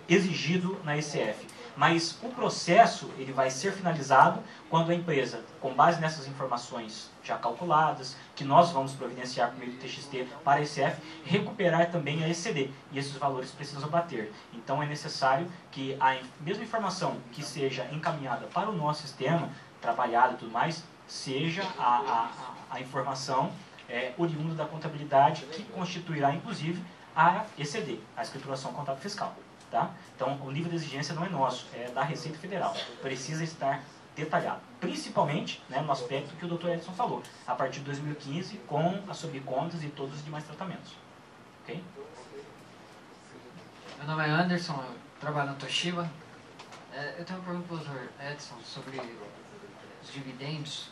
exigido na ECF. Mas o processo ele vai ser finalizado quando a empresa, com base nessas informações já calculadas, que nós vamos providenciar por meio do TXT para a ECF, recuperar também a ECD. E esses valores precisam bater. Então é necessário que a mesma informação que seja encaminhada para o nosso sistema, trabalhada e tudo mais, seja a informação oriunda da contabilidade, que constituirá inclusive a ECD, a escrituração contábil fiscal. Tá? Então, o nível de exigência não é nosso, é da Receita Federal. Precisa estar detalhado. Principalmente, né, no aspecto que o Dr. Edson falou, a partir de 2015, com as subcontas e todos os demais tratamentos. Ok? Meu nome é Anderson, eu trabalho na Toshiba. Eu tenho uma pergunta para o Dr. Edson sobre os dividendos.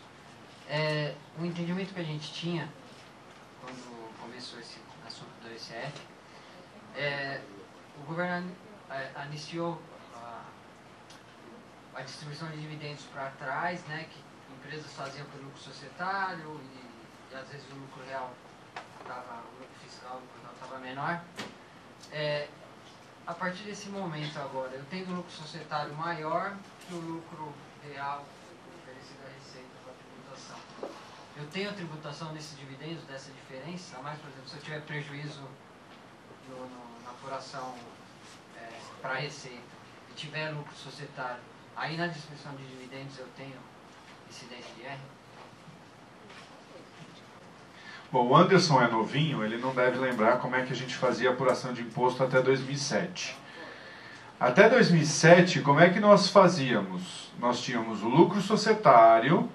O entendimento que a gente tinha, quando começou esse assunto do ECF, o governo iniciou a distribuição de dividendos para trás, né, que empresas faziam por lucro societário e às vezes o lucro real o lucro fiscal estava menor. A partir desse momento agora, eu tenho um lucro societário maior que o lucro real oferecido à Receita para a tributação. Eu tenho a tributação desses dividendos, dessa diferença, a mais, por exemplo, se eu tiver prejuízo na apuração para a Receita e tiver lucro societário, aí na distribuição de dividendos eu tenho incidência de R? Bom, o Anderson é novinho, ele não deve lembrar como é que a gente fazia apuração de imposto até 2007. Até 2007, como é que nós fazíamos? Nós tínhamos o lucro societário,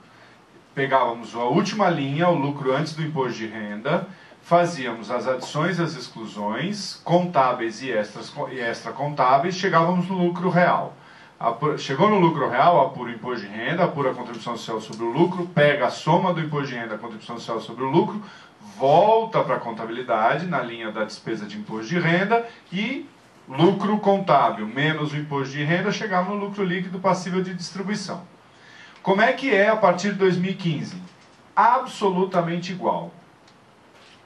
pegávamos a última linha, o lucro antes do imposto de renda, fazíamos as adições e as exclusões, contábeis e extracontábeis, chegávamos no lucro real. Chegou no lucro real, apura o imposto de renda, apura a contribuição social sobre o lucro, pega a soma do imposto de renda, a contribuição social sobre o lucro, volta para a contabilidade, na linha da despesa de imposto de renda, e lucro contábil menos o imposto de renda, chegava no lucro líquido passível de distribuição. Como é que é a partir de 2015? Absolutamente igual.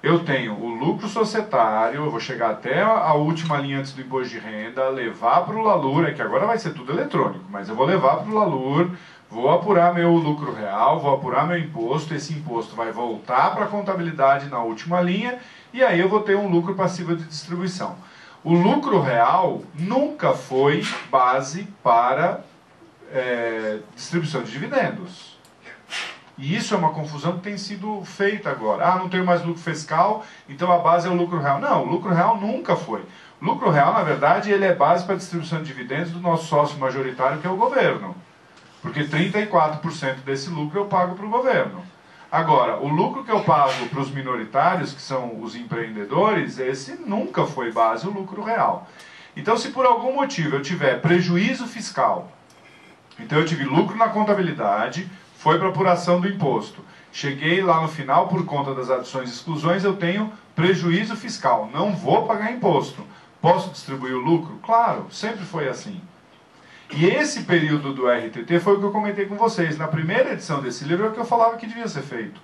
eu tenho o lucro societário, eu vou chegar até a última linha antes do imposto de renda, levar para o LALUR, que agora vai ser tudo eletrônico, mas eu vou levar para o LALUR, vou apurar meu lucro real, vou apurar meu imposto, esse imposto vai voltar para a contabilidade na última linha, e aí eu vou ter um lucro passivo de distribuição. O lucro real nunca foi base para distribuição de dividendos. E isso é uma confusão que tem sido feita agora. Ah, não tenho mais lucro fiscal, então a base é o lucro real. Não, o lucro real nunca foi. O lucro real, na verdade, ele é base para a distribuição de dividendos do nosso sócio majoritário, que é o governo. Porque 34% desse lucro eu pago para o governo. Agora, o lucro que eu pago para os minoritários, que são os empreendedores, esse nunca foi base, o lucro real. Então, se por algum motivo eu tiver prejuízo fiscal, então eu tive lucro na contabilidade, foi para apuração do imposto. Cheguei lá no final, por conta das adições e exclusões, eu tenho prejuízo fiscal. Não vou pagar imposto. Posso distribuir o lucro? Claro, sempre foi assim. E esse período do RTT foi o que eu comentei com vocês. Na primeira edição desse livro é o que eu falava que devia ser feito.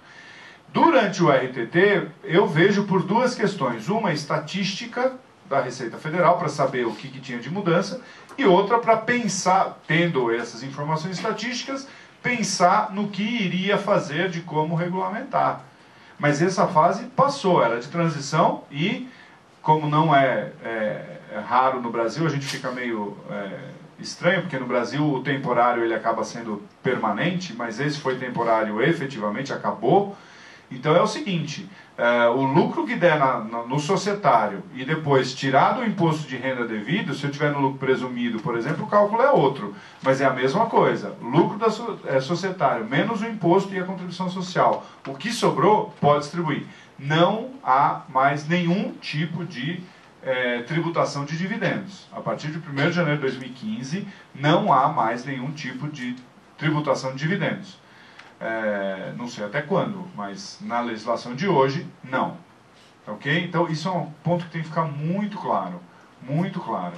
Durante o RTT, eu vejo por duas questões. Uma, estatística da Receita Federal, para saber o que tinha de mudança, e outra para pensar, tendo essas informações estatísticas, pensar no que iria fazer, de como regulamentar. Mas essa fase passou, era de transição e, como não é raro no Brasil, a gente fica meio estranho, porque no Brasil o temporário ele acaba sendo permanente, mas esse foi temporário efetivamente, acabou. Então é o seguinte, o lucro que der no societário e depois tirado o imposto de renda devido, se eu tiver no lucro presumido, por exemplo, o cálculo é outro, mas é a mesma coisa. Lucro societário menos o imposto e a contribuição social. O que sobrou pode distribuir. Não há mais nenhum tipo de tributação de dividendos. A partir de 1º de janeiro de 2015, não há mais nenhum tipo de tributação de dividendos. Não sei até quando, mas na legislação de hoje, não. Ok? Então, isso é um ponto que tem que ficar muito claro. Muito claro.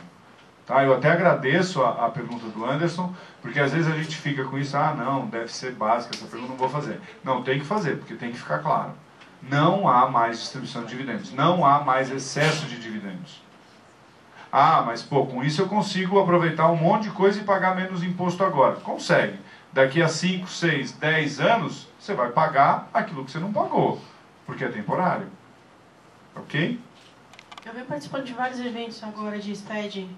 Tá? Eu até agradeço a pergunta do Anderson, porque às vezes a gente fica com isso, ah, não, deve ser básica, essa pergunta não vou fazer. Não, tem que fazer, porque tem que ficar claro. Não há mais distribuição de dividendos. Não há mais excesso de dividendos. Ah, mas pô, com isso eu consigo aproveitar um monte de coisa e pagar menos imposto agora. Consegue. Daqui a 5, 6, 10 anos, você vai pagar aquilo que você não pagou, porque é temporário. Ok? Eu venho participando de vários eventos agora de SPED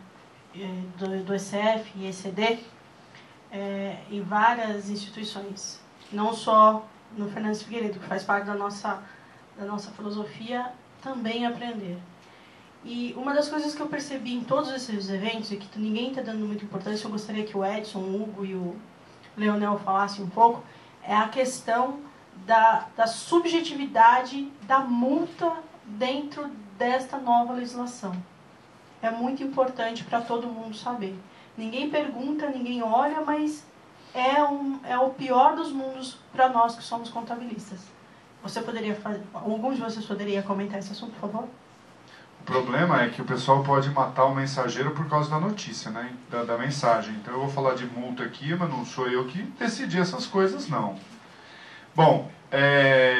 do ECF e ECD em várias instituições. Não só no Fernandes Figueiredo, que faz parte da nossa filosofia, também aprender. E uma das coisas que eu percebi em todos esses eventos, e que ninguém está dando muita importância, eu gostaria que o Edson, o Hugo e o Leonel falassem um pouco, é a questão da subjetividade da multa dentro desta nova legislação. É muito importante para todo mundo saber. Ninguém pergunta, ninguém olha, mas é o pior dos mundos para nós que somos contabilistas. Você poderia fazer, alguns de vocês poderiam comentar esse assunto, por favor? O problema é que o pessoal pode matar o mensageiro por causa da notícia, né? da mensagem. Então eu vou falar de multa aqui, mas não sou eu que decidi essas coisas, não. Bom,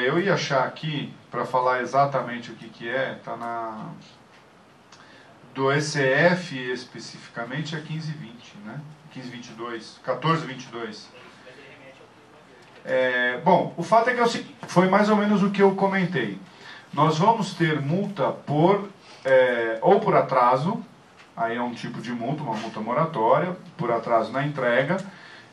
eu ia achar aqui, para falar exatamente o que está do ECF especificamente, é 1520, né? 1522, 1422. Bom, o fato é que foi mais ou menos o que eu comentei. Nós vamos ter multa ou por atraso, aí é um tipo de multa, uma multa moratória, por atraso na entrega,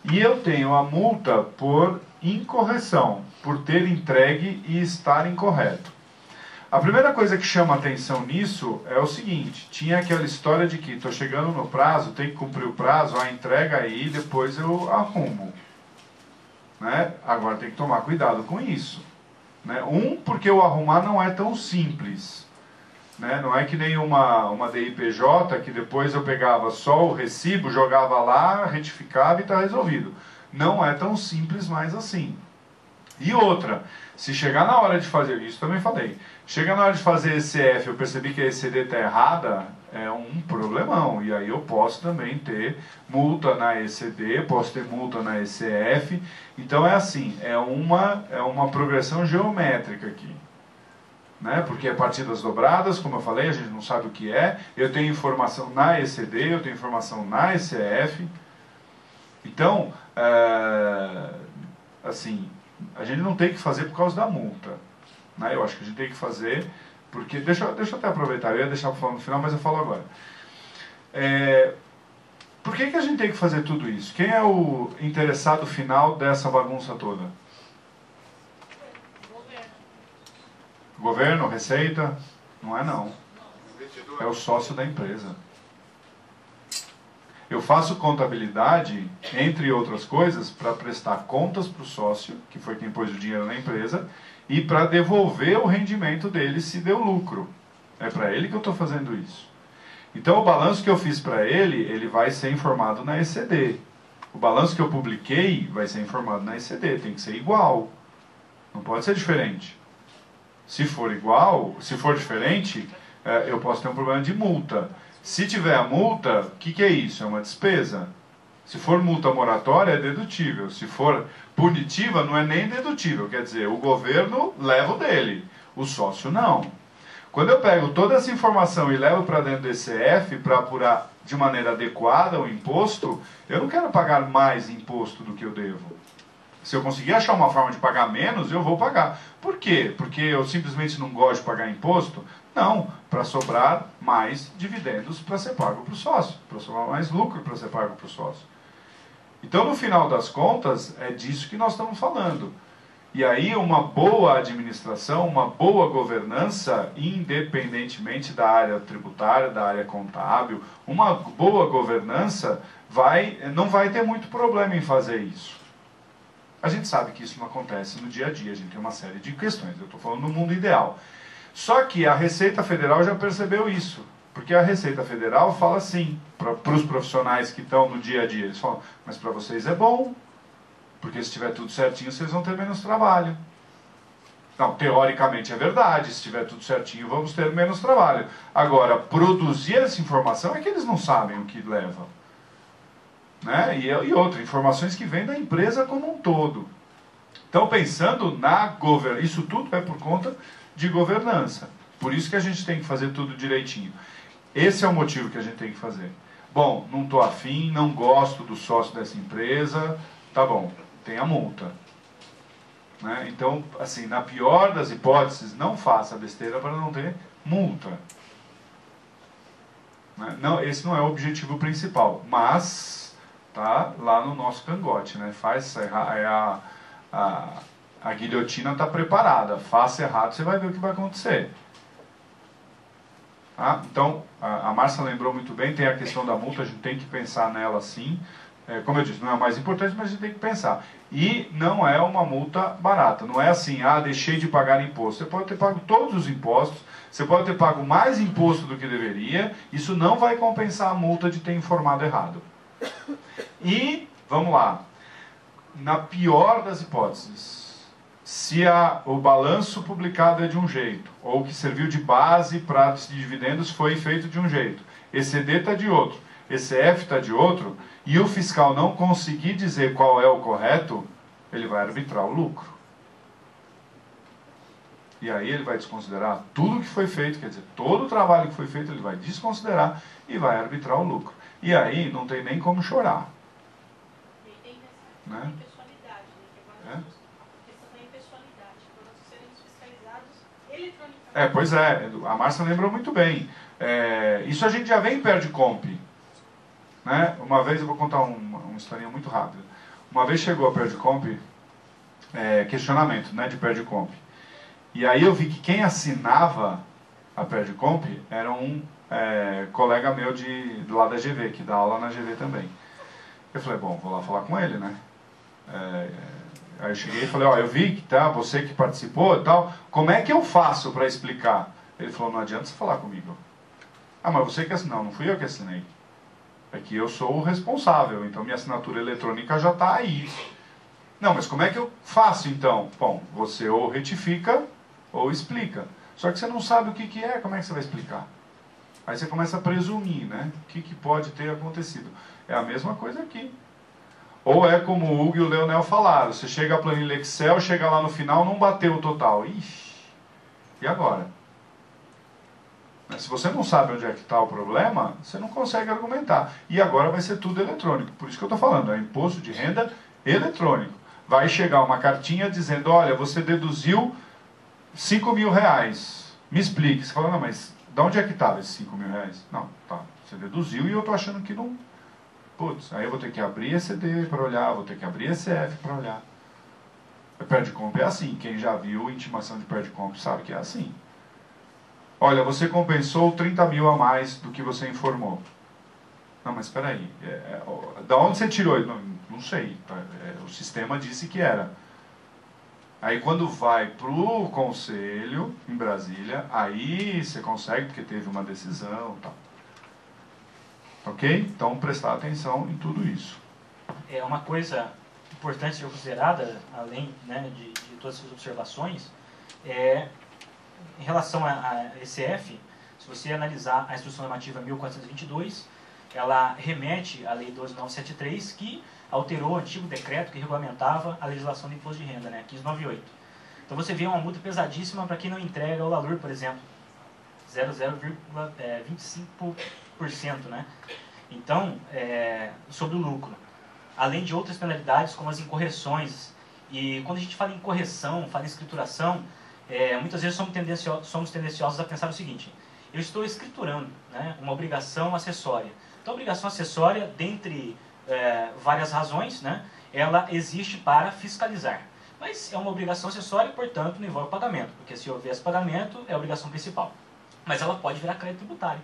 e eu tenho a multa por incorreção, por ter entregue e estar incorreto. A primeira coisa que chama atenção nisso é o seguinte, tinha aquela história de que estou chegando no prazo, tem que cumprir o prazo, a entrega aí, depois eu arrumo. Né? Agora tem que tomar cuidado com isso. Né? Porque o arrumar não é tão simples. Né? Não é que nem uma DIPJ, que depois eu pegava só o recibo, jogava lá, retificava e está resolvido. Não é tão simples mais assim. E outra, se chegar na hora de fazer isso, também falei, chega na hora de fazer ECF, eu percebi que a ECD está errada, é um problemão. E aí eu posso também ter multa na ECD, posso ter multa na ECF. Então é assim, é uma progressão geométrica aqui. né? Porque é partidas dobradas, como eu falei, a gente não sabe o que é. Eu tenho informação na ECD, eu tenho informação na ECF. Então, assim, a gente não tem que fazer por causa da multa, né? Eu acho que a gente tem que fazer porque... Deixa eu até aproveitar, eu ia deixar para falar no final, mas eu falo agora. Por que a gente tem que fazer tudo isso? Quem é o interessado final dessa bagunça toda? Governo, Receita? Não é não. É o sócio da empresa. Eu faço contabilidade, entre outras coisas, para prestar contas para o sócio, que foi quem pôs o dinheiro na empresa, e para devolver o rendimento dele se deu lucro. É para ele que eu estou fazendo isso. Então o balanço que eu fiz para ele vai ser informado na ECD. O balanço que eu publiquei vai ser informado na ECD, tem que ser igual. Não pode ser diferente. Se for igual, se for diferente, eu posso ter um problema de multa. Se tiver a multa, o que é isso? É uma despesa. Se for multa moratória, é dedutível. Se for punitiva, não é nem dedutível. Quer dizer, o governo leva o dele, o sócio não. Quando eu pego toda essa informação e levo para dentro do ECF para apurar de maneira adequada o imposto, eu não quero pagar mais imposto do que eu devo. Se eu conseguir achar uma forma de pagar menos, eu vou pagar. Por quê? Porque eu simplesmente não gosto de pagar imposto? Não, para sobrar mais dividendos para ser pago para o sócio, para sobrar mais lucro para ser pago para o sócio. Então, no final das contas, é disso que nós estamos falando. E aí, uma boa administração, uma boa governança, independentemente da área tributária, da área contábil, uma boa governança não vai ter muito problema em fazer isso. A gente sabe que isso não acontece no dia a dia, a gente tem uma série de questões, eu estou falando no mundo ideal. Só que a Receita Federal já percebeu isso, porque a Receita Federal fala assim, para os profissionais que estão no dia a dia, eles falam, mas para vocês é bom, porque se tiver tudo certinho, vocês vão ter menos trabalho. Não, teoricamente é verdade, se tiver tudo certinho, vamos ter menos trabalho. Agora, produzir essa informação é que eles não sabem o que leva. Né? E outra, informações que vêm da empresa como um todo. Então, pensando na governança, isso tudo é por conta de governança. Por isso que a gente tem que fazer tudo direitinho. Esse é o motivo que a gente tem que fazer. Bom, não estou afim, não gosto do sócio dessa empresa, tá bom, tem a multa. Né? Então, assim, na pior das hipóteses, não faça besteira para não ter multa. Né? Não, esse não é o objetivo principal, mas tá lá no nosso cangote, né? A guilhotina está preparada, faça errado, você vai ver o que vai acontecer. Tá? Então, a Márcia lembrou muito bem, tem a questão da multa, a gente tem que pensar nela sim. Como eu disse, não é o mais importante, mas a gente tem que pensar. E não é uma multa barata, não é assim, deixei de pagar imposto. Você pode ter pago todos os impostos, você pode ter pago mais imposto do que deveria, isso não vai compensar a multa de ter informado errado. E, vamos lá, na pior das hipóteses, se o balanço publicado é de um jeito, ou que serviu de base para dividendos foi feito de um jeito, ECD está de outro, ECF está de outro, e o fiscal não conseguir dizer qual é o correto, ele vai arbitrar o lucro. E aí ele vai desconsiderar tudo que foi feito, quer dizer, todo o trabalho que foi feito ele vai desconsiderar e vai arbitrar o lucro. E aí não tem nem como chorar. E tem né? impessoalidade, né? A questão da impessoalidade, para serem fiscalizados eletronicamente. Pois é, a Márcia lembrou muito bem. Isso a gente já vem em Perdicomp. Né? Uma vez, eu vou contar uma historinha muito rápida. Uma vez chegou a Perdicomp, questionamento, né, de Perdicomp. E aí eu vi que quem assinava a Perdicomp era um colega meu lá da GV, que dá aula na GV também. Eu falei, bom, vou lá falar com ele, né? Aí eu cheguei e falei, eu vi que você que participou e tal, como é que eu faço para explicar? Ele falou, não adianta você falar comigo. Mas você que assinou, não fui eu que assinei. É que eu sou o responsável, então minha assinatura eletrônica já está aí. Não, mas como é que eu faço então? Bom, você ou retifica ou explica. Só que você não sabe o que é, como é que você vai explicar? Aí você começa a presumir, né? O que pode ter acontecido. É a mesma coisa aqui. Ou é como o Hugo e o Leonel falaram, você chega a planilha Excel, chega lá no final, não bateu o total. Ixi, E agora? Se você não sabe onde é que está o problema, você não consegue argumentar. E agora vai ser tudo eletrônico. Por isso que eu estou falando, é imposto de renda eletrônico. Vai chegar uma cartinha dizendo, olha, você deduziu 5 mil reais. Me explique. Você fala, não, mas de onde é que estava esses 5 mil reais? Não, tá, você deduziu e eu estou achando que não... Putz, aí eu vou ter que abrir ECD para olhar, vou ter que abrir ECF para olhar. Perde-comp é assim. Quem já viu intimação de perde-comp sabe que é assim. Olha, você compensou 30 mil a mais do que você informou. Não, mas espera aí. Da onde você tirou? Não sei. O sistema disse que era. Aí quando vai para o conselho, em Brasília, aí você consegue, porque teve uma decisão e tal. Ok? Então, prestar atenção em tudo isso. É uma coisa importante ser considerada, além, né, de todas essas observações, em relação a ECF, se você analisar a Instrução Normativa 1422, ela remete à Lei 12.973, que alterou o antigo decreto que regulamentava a legislação do imposto de renda, né, 1598. Então você vê uma multa pesadíssima para quem não entrega o LALUR, por exemplo, 0,25%, né? Então, sobre o lucro. Além de outras penalidades, como as incorreções. E quando a gente fala em correção, fala em escrituração, muitas vezes somos tendenciosos a pensar o seguinte: eu estou escriturando, né, uma obrigação acessória. Então, a obrigação acessória, dentre várias razões, né, ela existe para fiscalizar. Mas é uma obrigação acessória e, portanto, não envolve pagamento, porque se houvesse pagamento, é a obrigação principal. Mas ela pode virar crédito tributário.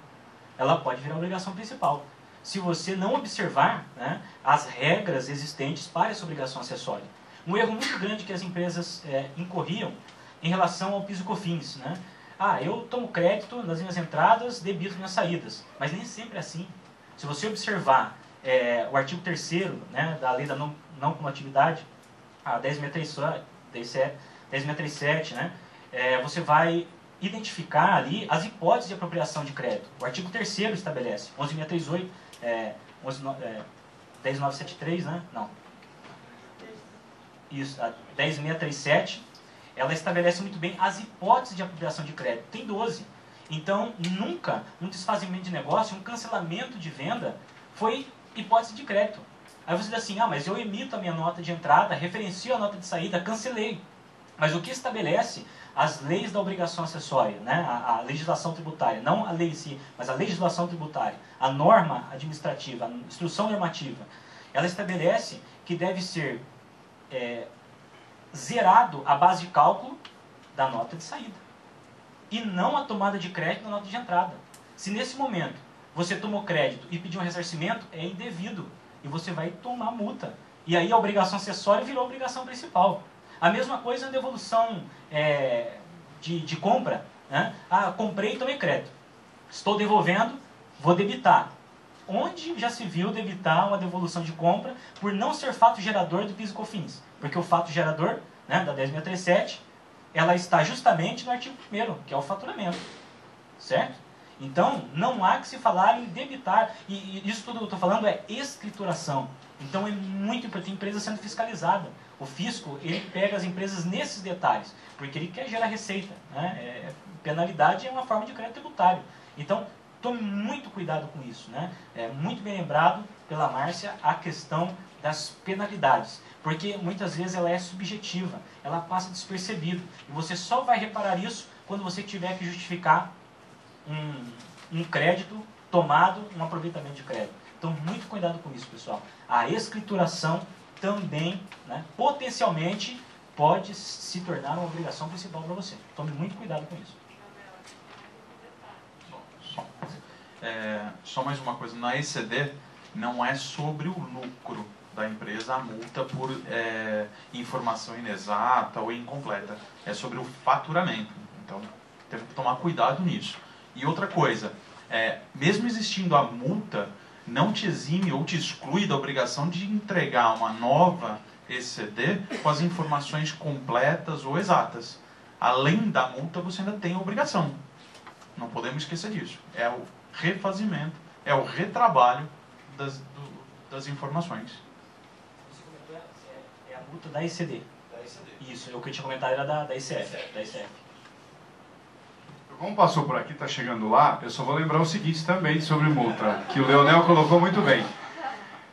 Ela pode virar obrigação principal, se você não observar, né, as regras existentes para essa obrigação acessória. Um erro muito grande que as empresas incorriam em relação ao PIS e COFINS, né? Eu tomo crédito nas minhas entradas, debito nas minhas saídas. Mas nem sempre é assim. Se você observar o artigo 3º, né, da lei da não cumulatividade, a 10.637, né, você vai identificar ali as hipóteses de apropriação de crédito. O artigo 3º estabelece, 11.638, 10.973, né? Não. Isso, a 10.637, ela estabelece muito bem as hipóteses de apropriação de crédito. Tem 12. Então, nunca um desfazimento de negócio, um cancelamento de venda, foi hipótese de crédito. Aí você diz assim, mas eu emito a minha nota de entrada, referencio a nota de saída, cancelei. Mas o que estabelece as leis da obrigação acessória, né? A legislação tributária, não a lei em si, mas a legislação tributária, a norma administrativa, a instrução normativa, ela estabelece que deve ser zerado a base de cálculo da nota de saída e não a tomada de crédito na nota de entrada. Se nesse momento você tomou crédito e pediu um ressarcimento, é indevido e você vai tomar multa. E aí a obrigação acessória virou a obrigação principal. A mesma coisa na devolução de compra, né? Comprei e tomei crédito. Estou devolvendo, vou debitar. Onde já se viu debitar uma devolução de compra por não ser fato gerador do PIS e COFINS? Porque o fato gerador, né, da 10.637, ela está justamente no artigo 1º, que é o faturamento. Certo? Então, não há que se falar em debitar. E isso tudo que eu estou falando é escrituração. Então, é muito importante. Tem empresa sendo fiscalizada. O fisco, ele pega as empresas nesses detalhes, porque ele quer gerar receita, né? Penalidade é uma forma de crédito tributário. Então, tome muito cuidado com isso, né? Muito bem lembrado pela Márcia a questão das penalidades, porque muitas vezes ela é subjetiva, ela passa despercebida, e você só vai reparar isso quando você tiver que justificar um crédito tomado, um aproveitamento de crédito. Então, muito cuidado com isso, pessoal. A escrituração também, né, potencialmente, pode se tornar uma obrigação principal para você. Tome muito cuidado com isso. Só mais uma coisa, na ECD não é sobre o lucro da empresa a multa por informação inexata ou incompleta, é sobre o faturamento. Então, temos que tomar cuidado nisso. E outra coisa, mesmo existindo a multa, não te exime ou te exclui da obrigação de entregar uma nova ECD com as informações completas ou exatas. Além da multa, você ainda tem a obrigação. Não podemos esquecer disso. É o refazimento, é o retrabalho das informações. Você comentou, a multa da ECD. Da ECD. Isso, o que eu tinha comentado era da ICF. Da ICF. Como passou por aqui, está chegando lá, eu só vou lembrar o seguinte também sobre multa, que o Leonel colocou muito bem.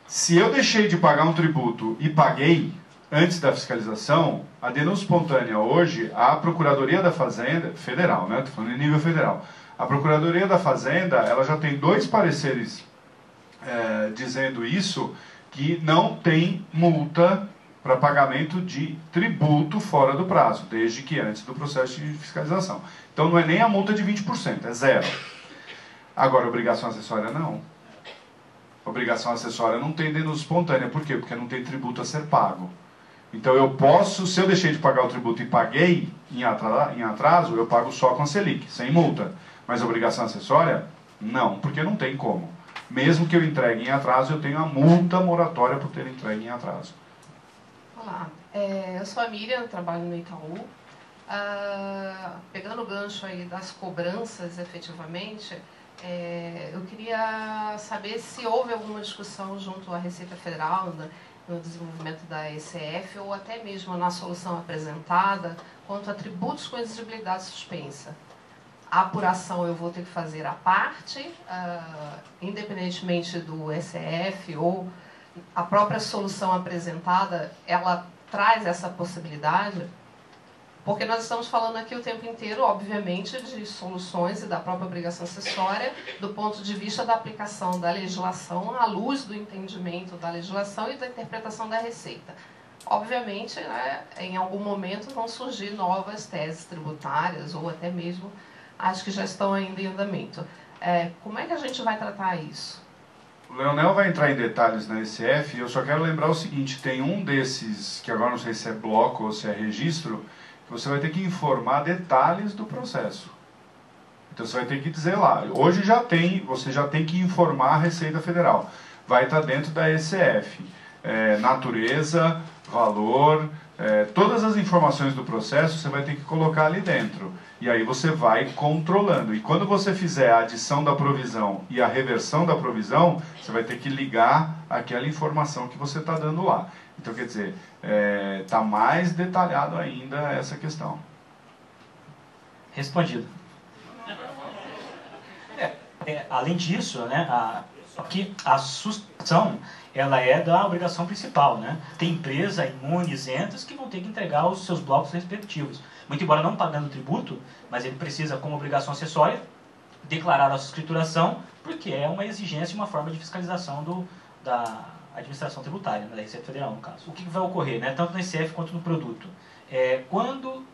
Se eu deixei de pagar um tributo e paguei antes da fiscalização, a denúncia espontânea hoje, a Procuradoria da Fazenda, federal, né? Estou falando em nível federal. A Procuradoria da Fazenda, ela já tem 2 pareceres dizendo isso, que não tem multa para pagamento de tributo fora do prazo, desde que antes do processo de fiscalização. Então não é nem a multa de 20%, é 0. Agora, obrigação acessória não. Obrigação acessória não tem denúncia espontânea. Por quê? Porque não tem tributo a ser pago. Então eu posso, se eu deixei de pagar o tributo e paguei em atraso, eu pago só com a Selic, sem multa. Mas obrigação acessória? Não, porque não tem como. Mesmo que eu entregue em atraso, eu tenho a multa moratória por ter entregue em atraso. Olá, eu sou a Miriam, trabalho no Itaú. Pegando o gancho aí das cobranças, efetivamente, eu queria saber se houve alguma discussão junto à Receita Federal no desenvolvimento da ECF ou até mesmo na solução apresentada quanto a tributos com exigibilidade suspensa. A apuração eu vou ter que fazer à parte, independentemente do ECF ou a própria solução apresentada, ela traz essa possibilidade, porque nós estamos falando aqui o tempo inteiro, obviamente, de soluções e da própria obrigação acessória, do ponto de vista da aplicação da legislação à luz do entendimento da legislação e da interpretação da Receita. Obviamente, né, em algum momento vão surgir novas teses tributárias ou até mesmo as que já estão ainda em andamento. Como é que a gente vai tratar isso? O Leonel vai entrar em detalhes na ECF, e eu só quero lembrar o seguinte, tem um desses, que agora não sei se é bloco ou se é registro, que você vai ter que informar detalhes do processo. Então você vai ter que dizer lá, hoje você já tem que informar a Receita Federal. Vai estar dentro da ECF, natureza, valor, todas as informações do processo você vai ter que colocar ali dentro. E aí você vai controlando. E quando você fizer a adição da provisão e a reversão da provisão, você vai ter que ligar aquela informação que você está dando lá. Então, quer dizer, está mais detalhado ainda essa questão. Respondido. Além disso, né, aqui a suspensão ela é da obrigação principal, né? Tem empresa imune, isentas, que vão ter que entregar os seus blocos respectivos. Muito embora não pagando tributo, mas ele precisa, como obrigação acessória, declarar a sua escrituração, porque é uma exigência e uma forma de fiscalização da administração tributária, da Receita Federal, no caso. O que vai ocorrer, né, tanto no ICF quanto no produto? Quando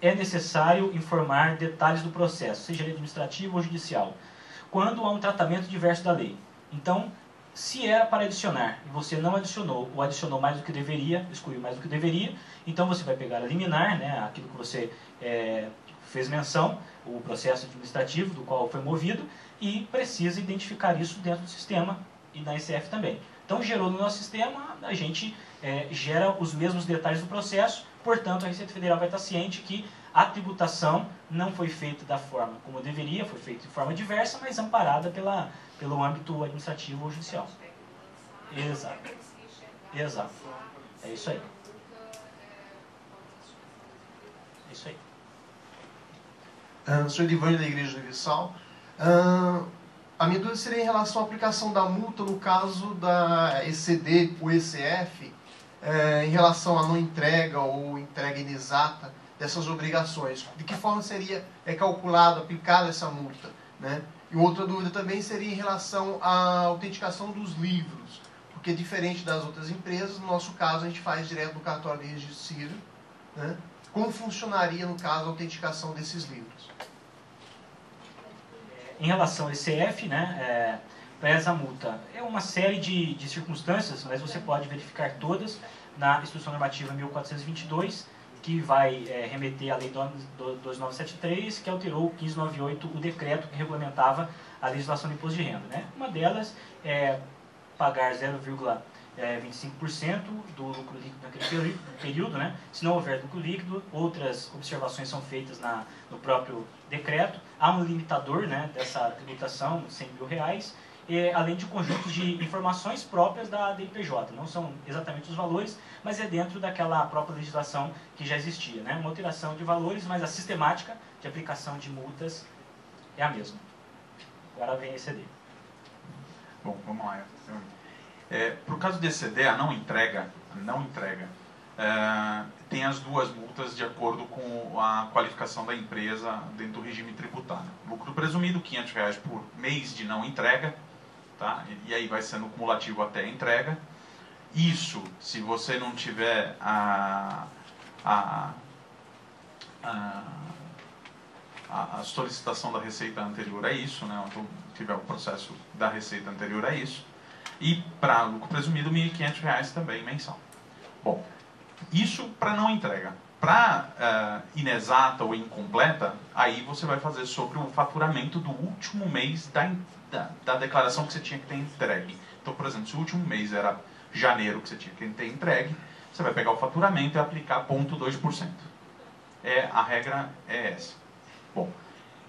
é necessário informar detalhes do processo, seja ele administrativo ou judicial, quando há um tratamento diverso da lei. Então, se era para adicionar e você não adicionou, ou adicionou mais do que deveria, excluiu mais do que deveria, então você vai pegar a liminar, né, aquilo que você fez menção, o processo administrativo do qual foi movido, e precisa identificar isso dentro do sistema e na ECF também. Então, gerou no nosso sistema, a gente gera os mesmos detalhes do processo, portanto, a Receita Federal vai estar ciente que a tributação não foi feita da forma como deveria, foi feita de forma diversa, mas amparada pelo âmbito administrativo ou judicial. Exato. Exato. É isso aí. É isso aí. Sou Edivânio da Igreja Universal. A minha dúvida seria em relação à aplicação da multa no caso da ECD ou ECF, em relação à não entrega ou entrega inexata dessas obrigações. De que forma seria calculado, aplicada essa multa, né? E outra dúvida também seria em relação à autenticação dos livros, porque diferente das outras empresas, no nosso caso a gente faz direto no cartório de registro civil, né? Como funcionaria, no caso, a autenticação desses livros? Em relação ao ECF, né, pesa a multa. É uma série de circunstâncias, mas você pode verificar todas na Instrução Normativa 1422, que vai remeter à Lei 2973, que alterou o 1598, o decreto que regulamentava a legislação de imposto de renda, né? Uma delas é pagar 0,25% do lucro líquido naquele período, né? Se não houver lucro líquido, outras observações são feitas no próprio decreto. Há um limitador, né, dessa tributação, R$100 mil, além de conjuntos de informações próprias da DIPJ. Não são exatamente os valores, mas é dentro daquela própria legislação que já existia, né? Uma alteração de valores, mas a sistemática de aplicação de multas é a mesma. Agora vem ECD. Bom, vamos lá. Por caso de ECD, a não entrega, tem as duas multas de acordo com a qualificação da empresa dentro do regime tributário. Lucro presumido, R$500 por mês de não entrega, tá? E aí vai sendo cumulativo até a entrega. Isso, se você não tiver a solicitação da receita anterior a isso, né? Então, tiver o processo da receita anterior a isso. E para lucro presumido, R$1.500 também mensal. Bom, isso para não entrega. Para inexata ou incompleta, aí você vai fazer sobre o faturamento do último mês da declaração que você tinha que ter entregue. Então, por exemplo, se o último mês era janeiro que você tinha que ter entregue, você vai pegar o faturamento e aplicar 0,2%. A regra é essa. Bom,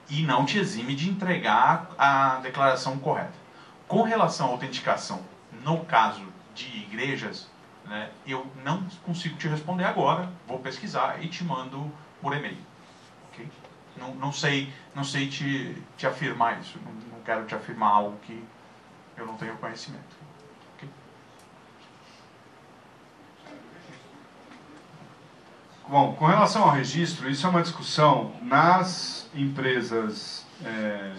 e não te exime de entregar a declaração correta. Com relação à autenticação, no caso de igrejas, né, eu não consigo te responder agora, vou pesquisar e te mando por e-mail. Okay? Não sei te afirmar isso, não quero te afirmar algo que eu não tenho conhecimento. Okay? Bom, com relação ao registro, isso é uma discussão nas empresas,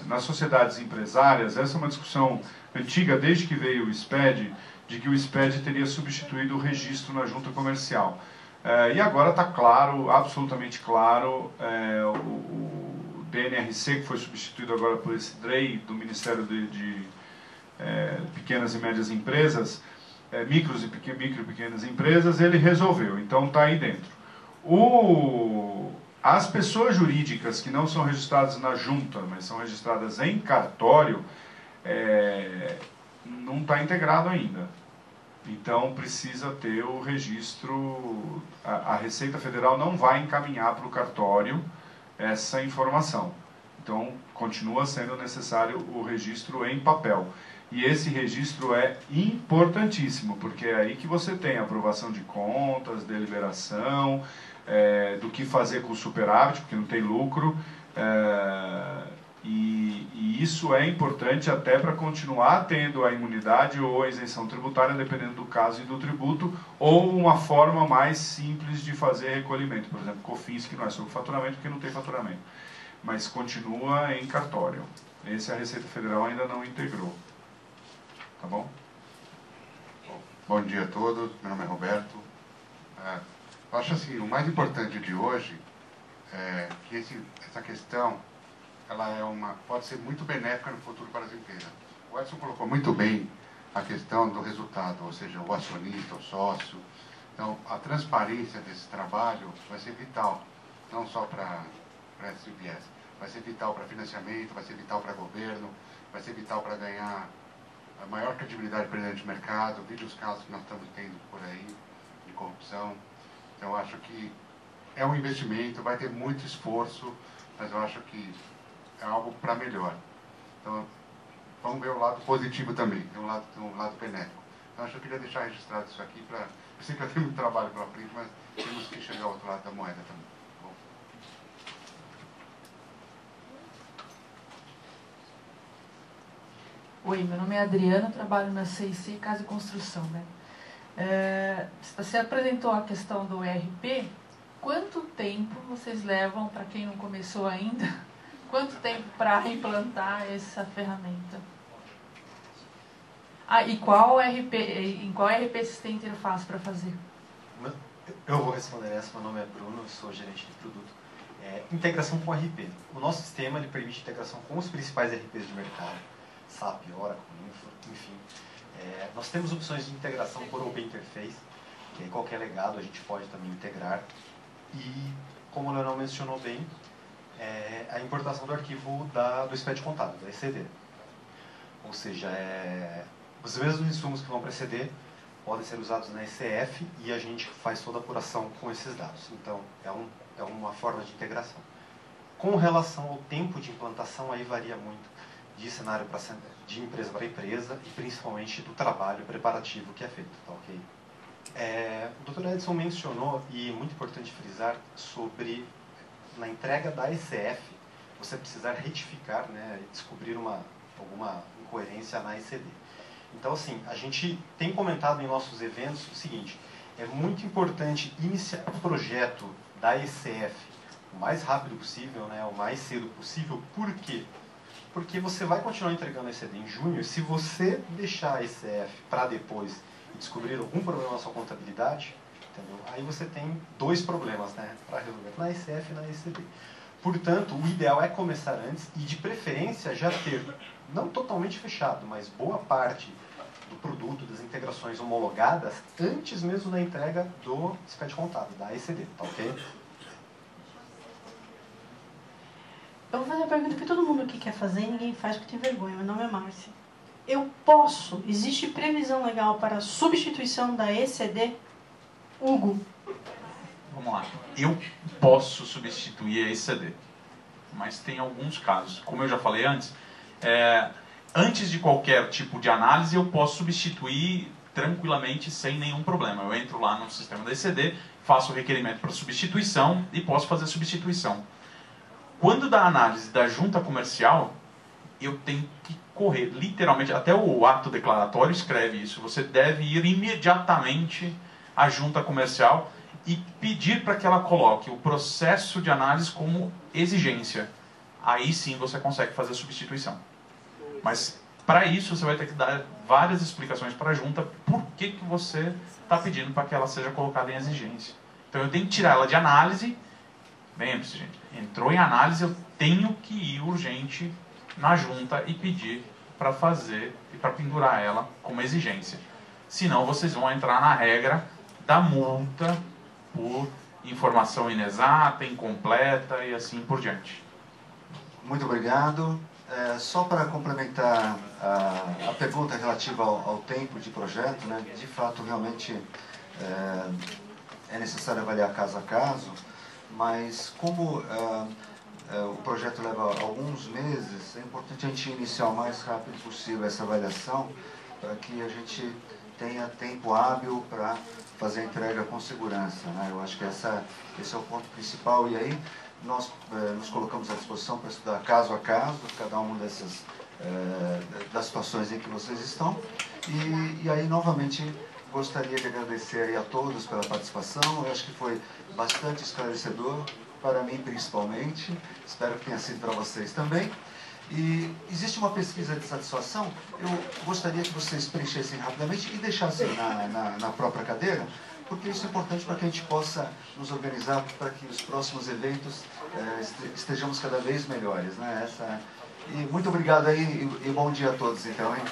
nas sociedades empresárias. Essa é uma discussão antiga, desde que veio o SPED, de que o SPED teria substituído o registro na junta comercial. E agora está claro, absolutamente claro, o DNRC, que foi substituído agora por esse DREI, do Ministério de Pequenas e Médias Empresas, micro e pequenas empresas, ele resolveu, então está aí dentro. As pessoas jurídicas que não são registradas na junta, mas são registradas em cartório, não está integrado ainda. Então precisa ter o registro. A Receita Federal não vai encaminhar para o cartório essa informação. Então continua sendo necessário o registro em papel. E esse registro é importantíssimo, porque é aí que você tem aprovação de contas, deliberação, do que fazer com o superávit, porque não tem lucro. E isso é importante até para continuar tendo a imunidade ou a isenção tributária, dependendo do caso e do tributo, ou uma forma mais simples de fazer recolhimento. Por exemplo, COFINS, que não é sobre faturamento, porque não tem faturamento, mas continua em cartório. Esse a Receita Federal ainda não integrou. Tá bom? Bom dia a todos, meu nome é Roberto. Eu acho assim, o mais importante de hoje é que essa questão pode ser muito benéfica no futuro para as empresas. O Edson colocou muito bem a questão do resultado, ou seja, o acionista, o sócio. Então, a transparência desse trabalho vai ser vital, não só para esse viés. Vai ser vital para financiamento, vai ser vital para governo, vai ser vital para ganhar a maior credibilidade perante o mercado, vide os casos que nós estamos tendo por aí de corrupção. Então, eu acho que é um investimento, vai ter muito esforço, mas eu acho que é algo para melhor. Então, vamos ver o lado positivo também, tem um lado benéfico. Então, acho que eu queria deixar registrado isso aqui, eu sei que eu tenho muito trabalho pela frente, mas temos que enxergar o outro lado da moeda também. Bom. Oi, meu nome é Adriana, trabalho na CIC Casa e Construção, né? Você apresentou a questão do ERP. Quanto tempo vocês levam, para quem não começou ainda, quanto tempo para implantar essa ferramenta? E em qual ERP vocês têm interface para fazer? Eu vou responder essa. Meu nome é Bruno, eu sou gerente de produto. Integração com RP. O nosso sistema ele permite integração com os principais RPs de mercado, SAP, Oracle, Info, enfim. Nós temos opções de integração por Open Interface, que aí qualquer legado a gente pode também integrar. E, como o Leonel mencionou bem, a importação do arquivo do SPED contábil, da ECD. Ou seja, os mesmos insumos que vão para a ECD podem ser usados na ECF e a gente faz toda a apuração com esses dados. Então, é uma forma de integração. Com relação ao tempo de implantação, aí varia muito de cenário de empresa para empresa e principalmente do trabalho preparativo que é feito. Tá, okay? O Dr. Edson mencionou, e é muito importante frisar, sobre na entrega da ECF, você precisar retificar, né, e descobrir alguma incoerência na ECD. Então, assim, a gente tem comentado em nossos eventos o seguinte: é muito importante iniciar o projeto da ECF o mais rápido possível, né, o mais cedo possível. Por quê? Porque você vai continuar entregando a ECD em junho. Se você deixar a ECF para depois e descobrir algum problema na sua contabilidade, entendeu? Aí você tem dois problemas, né, para resolver, na ECF e na ECD. Portanto, o ideal é começar antes e, de preferência, já ter, não totalmente fechado, mas boa parte do produto, das integrações homologadas, antes mesmo da entrega do SPED contábil, da ECD, tá ok? Eu vou fazer uma pergunta que todo mundo aqui quer fazer e ninguém faz porque tem vergonha. Meu nome é Márcia. Eu posso, existe previsão legal para a substituição da ECD? Hugo. Vamos lá. Eu posso substituir a ECD, mas tem alguns casos. Como eu já falei antes, antes de qualquer tipo de análise, eu posso substituir tranquilamente, sem nenhum problema. Eu entro lá no sistema da ECD, faço o requerimento para substituição e posso fazer a substituição. Quando da análise da junta comercial, eu tenho que correr, literalmente, até o ato declaratório escreve isso, você deve ir imediatamente à junta comercial e pedir para que ela coloque o processo de análise como exigência. Aí sim você consegue fazer a substituição. Mas para isso você vai ter que dar várias explicações para a junta por que você está pedindo para que ela seja colocada em exigência. Então eu tenho que tirar ela de análise. Lembre-se, gente, entrou em análise, eu tenho que ir urgente na junta e pedir para fazer e para pendurar ela como exigência. Senão vocês vão entrar na regra da multa por informação inexata, incompleta e assim por diante. Muito obrigado. Só para complementar a pergunta relativa ao tempo de projeto, né, de fato, realmente é necessário avaliar caso a caso, mas como o projeto leva alguns meses, é importante a gente iniciar o mais rápido possível essa avaliação para que a gente tenha tempo hábil para fazer a entrega com segurança, né? Eu acho que esse é o ponto principal, e aí nós nos colocamos à disposição para estudar caso a caso, cada uma das situações em que vocês estão, e aí novamente gostaria de agradecer aí a todos pela participação. Eu acho que foi bastante esclarecedor, para mim principalmente, espero que tenha sido para vocês também. E existe uma pesquisa de satisfação, eu gostaria que vocês preenchessem rapidamente e deixassem na própria cadeira, porque isso é importante para que a gente possa nos organizar para que os próximos eventos estejamos cada vez melhores, né? E muito obrigado aí e bom dia a todos, então, hein?